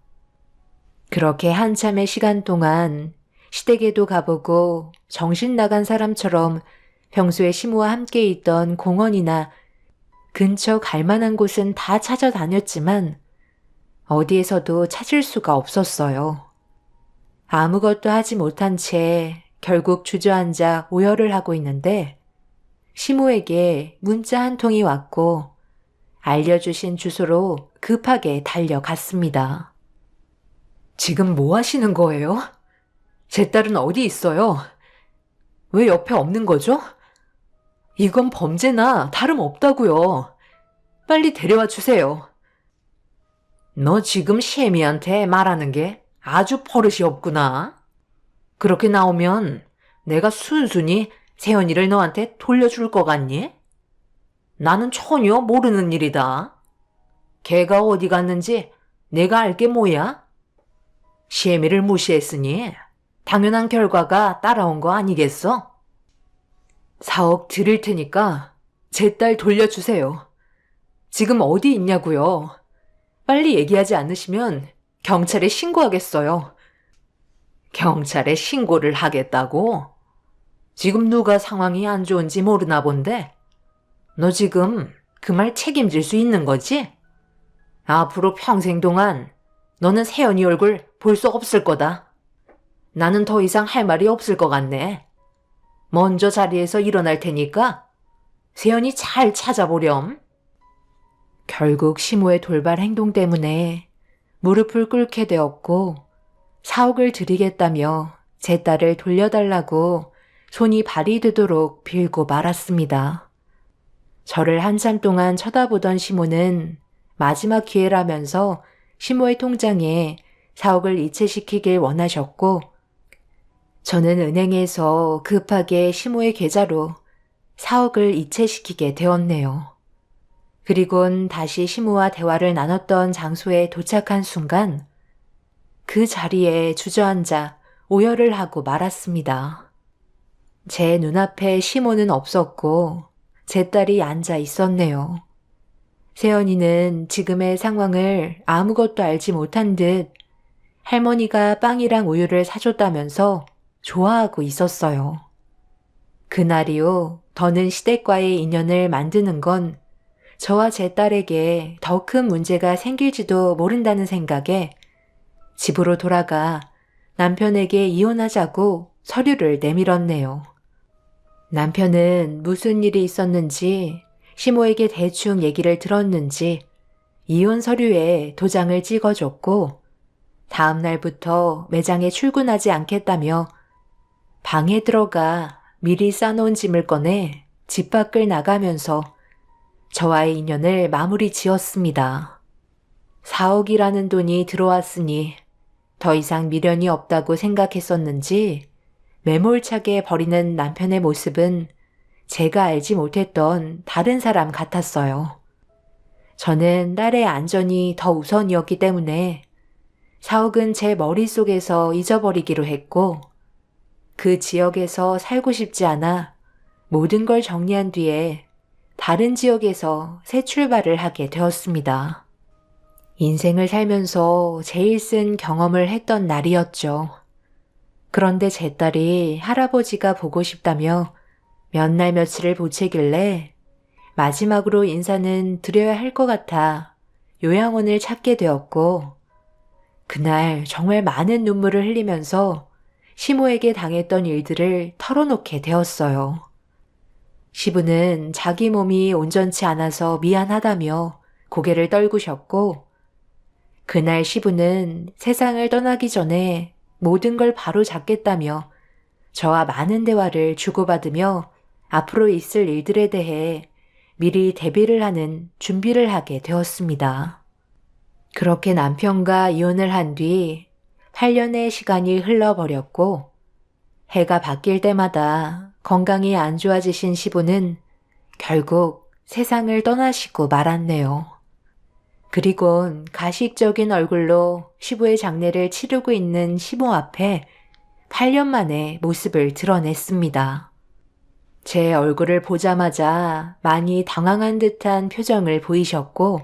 그렇게 한참의 시간 동안 시댁에도 가보고 정신 나간 사람처럼 평소에 시모와 함께 있던 공원이나 근처 갈 만한 곳은 다 찾아다녔지만 어디에서도 찾을 수가 없었어요. 아무것도 하지 못한 채 결국 주저앉아 오열을 하고 있는데 시모에게 문자 한 통이 왔고 알려주신 주소로 급하게 달려갔습니다. 지금 뭐 하시는 거예요? 제 딸은 어디 있어요? 왜 옆에 없는 거죠? 이건 범죄나 다름없다고요. 빨리 데려와 주세요. 너 지금 시애미한테 말하는 게 아주 버릇이 없구나. 그렇게 나오면 내가 순순히 세연이를 너한테 돌려줄 것 같니? 나는 전혀 모르는 일이다. 걔가 어디 갔는지 내가 알게 뭐야? 시애미를 무시했으니 당연한 결과가 따라온 거 아니겠어? 4억 드릴 테니까 제 딸 돌려주세요. 지금 어디 있냐고요? 빨리 얘기하지 않으시면 경찰에 신고하겠어요. 경찰에 신고를 하겠다고? 지금 누가 상황이 안 좋은지 모르나 본데? 너 지금 그 말 책임질 수 있는 거지? 앞으로 평생 동안 너는 세연이 얼굴 볼 수 없을 거다. 나는 더 이상 할 말이 없을 것 같네. 먼저 자리에서 일어날 테니까 세연이 잘 찾아보렴. 결국 시모의 돌발 행동 때문에 무릎을 꿇게 되었고 4억을 드리겠다며 제 딸을 돌려달라고 손이 발이 되도록 빌고 말았습니다. 저를 한참 동안 쳐다보던 시모는 마지막 기회라면서 시모의 통장에 4억을 이체시키길 원하셨고 저는 은행에서 급하게 시모의 계좌로 4억을 이체시키게 되었네요. 그리곤 다시 시모와 대화를 나눴던 장소에 도착한 순간 그 자리에 주저앉아 오열을 하고 말았습니다. 제 눈앞에 시모는 없었고 제 딸이 앉아 있었네요. 세연이는 지금의 상황을 아무것도 알지 못한 듯 할머니가 빵이랑 우유를 사줬다면서 좋아하고 있었어요. 그날이요, 더는 시댁과의 인연을 만드는 건 저와 제 딸에게 더 큰 문제가 생길지도 모른다는 생각에 집으로 돌아가 남편에게 이혼하자고 서류를 내밀었네요. 남편은 무슨 일이 있었는지 시모에게 대충 얘기를 들었는지 이혼 서류에 도장을 찍어줬고 다음 날부터 매장에 출근하지 않겠다며 방에 들어가 미리 싸놓은 짐을 꺼내 집 밖을 나가면서 저와의 인연을 마무리 지었습니다. 4억이라는 돈이 들어왔으니 더 이상 미련이 없다고 생각했었는지 매몰차게 버리는 남편의 모습은 제가 알지 못했던 다른 사람 같았어요. 저는 딸의 안전이 더 우선이었기 때문에 4억은 제 머릿속에서 잊어버리기로 했고 그 지역에서 살고 싶지 않아 모든 걸 정리한 뒤에 다른 지역에서 새 출발을 하게 되었습니다. 인생을 살면서 제일 쓴 경험을 했던 날이었죠. 그런데 제 딸이 할아버지가 보고 싶다며 몇 날 며칠을 보채길래 마지막으로 인사는 드려야 할 것 같아 요양원을 찾게 되었고 그날 정말 많은 눈물을 흘리면서 시모에게 당했던 일들을 털어놓게 되었어요. 시부는 자기 몸이 온전치 않아서 미안하다며 고개를 떨구셨고 그날 시부는 세상을 떠나기 전에 모든 걸 바로 잡겠다며 저와 많은 대화를 주고받으며 앞으로 있을 일들에 대해 미리 대비를 하는 준비를 하게 되었습니다. 그렇게 남편과 이혼을 한 뒤 8년의 시간이 흘러버렸고 해가 바뀔 때마다 건강이 안 좋아지신 시부는 결국 세상을 떠나시고 말았네요. 그리곤 가식적인 얼굴로 시부의 장례를 치르고 있는 시모 앞에 8년 만에 모습을 드러냈습니다. 제 얼굴을 보자마자 많이 당황한 듯한 표정을 보이셨고,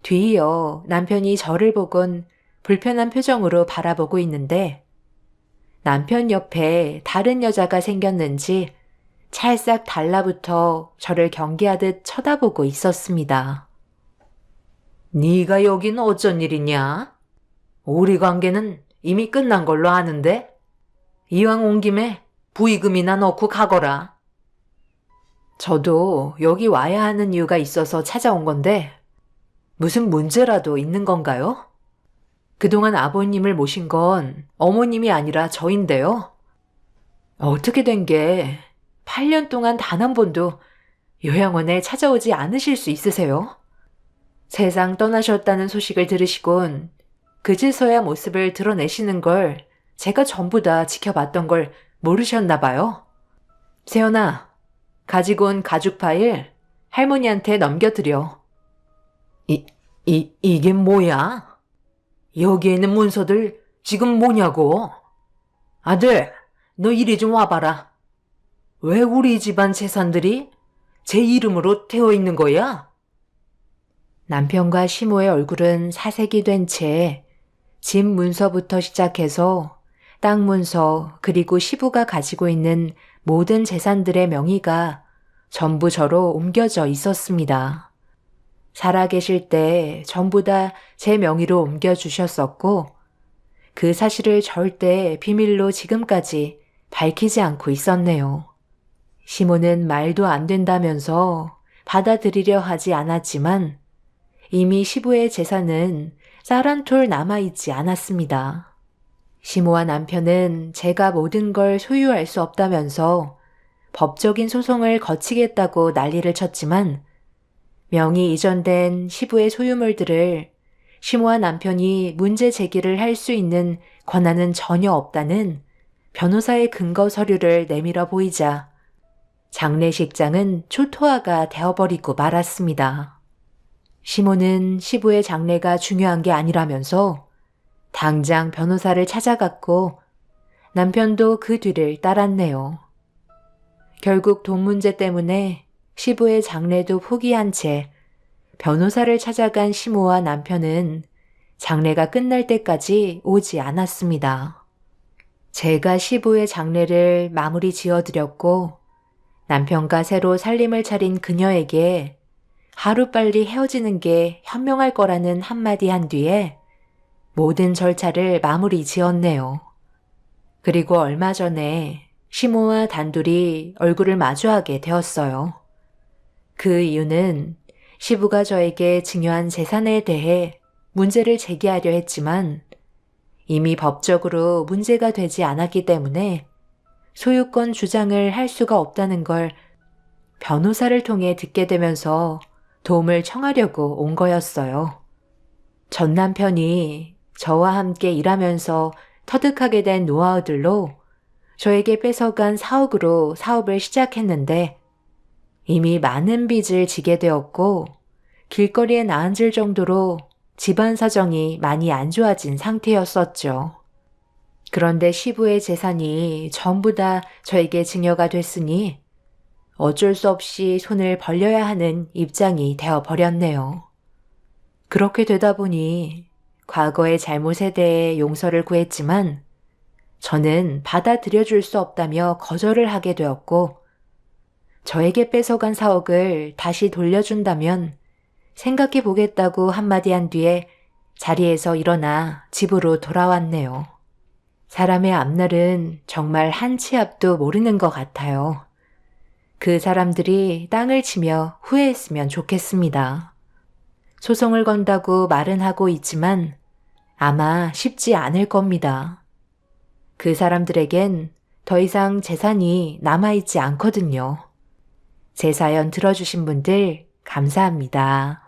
뒤이어 남편이 저를 보곤 불편한 표정으로 바라보고 있는데, 남편 옆에 다른 여자가 생겼는지 찰싹 달라붙어 저를 경계하듯 쳐다보고 있었습니다. 네가 여긴 어쩐 일이냐? 우리 관계는 이미 끝난 걸로 아는데? 이왕 온 김에 부의금이나 넣고 가거라. 저도 여기 와야 하는 이유가 있어서 찾아온 건데 무슨 문제라도 있는 건가요? 그동안 아버님을 모신 건 어머님이 아니라 저인데요. 어떻게 된 게 8년 동안 단 한 번도 요양원에 찾아오지 않으실 수 있으세요? 세상 떠나셨다는 소식을 들으시곤 그제서야 모습을 드러내시는 걸 제가 전부 다 지켜봤던 걸 모르셨나 봐요. 세연아, 가지고 온 가죽 파일 할머니한테 넘겨드려. 이게 뭐야? 여기에 있는 문서들 지금 뭐냐고? 아들, 너 이리 좀 와봐라. 왜 우리 집안 재산들이 제 이름으로 되어 있는 거야? 남편과 시모의 얼굴은 사색이 된 채 집 문서부터 시작해서 땅 문서 그리고 시부가 가지고 있는 모든 재산들의 명의가 전부 저로 옮겨져 있었습니다. 살아계실 때 전부 다 제 명의로 옮겨주셨었고 그 사실을 절대 비밀로 지금까지 밝히지 않고 있었네요. 시모는 말도 안 된다면서 받아들이려 하지 않았지만 이미 시부의 재산은 쌀 한 톨 남아있지 않았습니다. 시모와 남편은 제가 모든 걸 소유할 수 없다면서 법적인 소송을 거치겠다고 난리를 쳤지만 명의 이전된 시부의 소유물들을 시모와 남편이 문제 제기를 할 수 있는 권한은 전혀 없다는 변호사의 근거 서류를 내밀어 보이자 장례식장은 초토화가 되어버리고 말았습니다. 시모는 시부의 장례가 중요한 게 아니라면서 당장 변호사를 찾아갔고 남편도 그 뒤를 따랐네요. 결국 돈 문제 때문에 시부의 장례도 포기한 채 변호사를 찾아간 시모와 남편은 장례가 끝날 때까지 오지 않았습니다. 제가 시부의 장례를 마무리 지어드렸고 남편과 새로 살림을 차린 그녀에게 하루빨리 헤어지는 게 현명할 거라는 한마디 한 뒤에 모든 절차를 마무리 지었네요. 그리고 얼마 전에 시모와 단둘이 얼굴을 마주하게 되었어요. 그 이유는 시부가 저에게 증여한 재산에 대해 문제를 제기하려 했지만 이미 법적으로 문제가 되지 않았기 때문에 소유권 주장을 할 수가 없다는 걸 변호사를 통해 듣게 되면서 도움을 청하려고 온 거였어요. 전 남편이 저와 함께 일하면서 터득하게 된 노하우들로 저에게 뺏어간 4억으로 사업을 시작했는데 이미 많은 빚을 지게 되었고 길거리에 나앉을 정도로 집안 사정이 많이 안 좋아진 상태였었죠. 그런데 시부의 재산이 전부 다 저에게 증여가 됐으니 어쩔 수 없이 손을 벌려야 하는 입장이 되어버렸네요. 그렇게 되다 보니 과거의 잘못에 대해 용서를 구했지만 저는 받아들여줄 수 없다며 거절을 하게 되었고 저에게 뺏어간 4억을 다시 돌려준다면 생각해 보겠다고 한마디 한 뒤에 자리에서 일어나 집으로 돌아왔네요. 사람의 앞날은 정말 한 치 앞도 모르는 것 같아요. 그 사람들이 땅을 치며 후회했으면 좋겠습니다. 소송을 건다고 말은 하고 있지만 아마 쉽지 않을 겁니다. 그 사람들에겐 더 이상 재산이 남아있지 않거든요. 제 사연 들어주신 분들 감사합니다.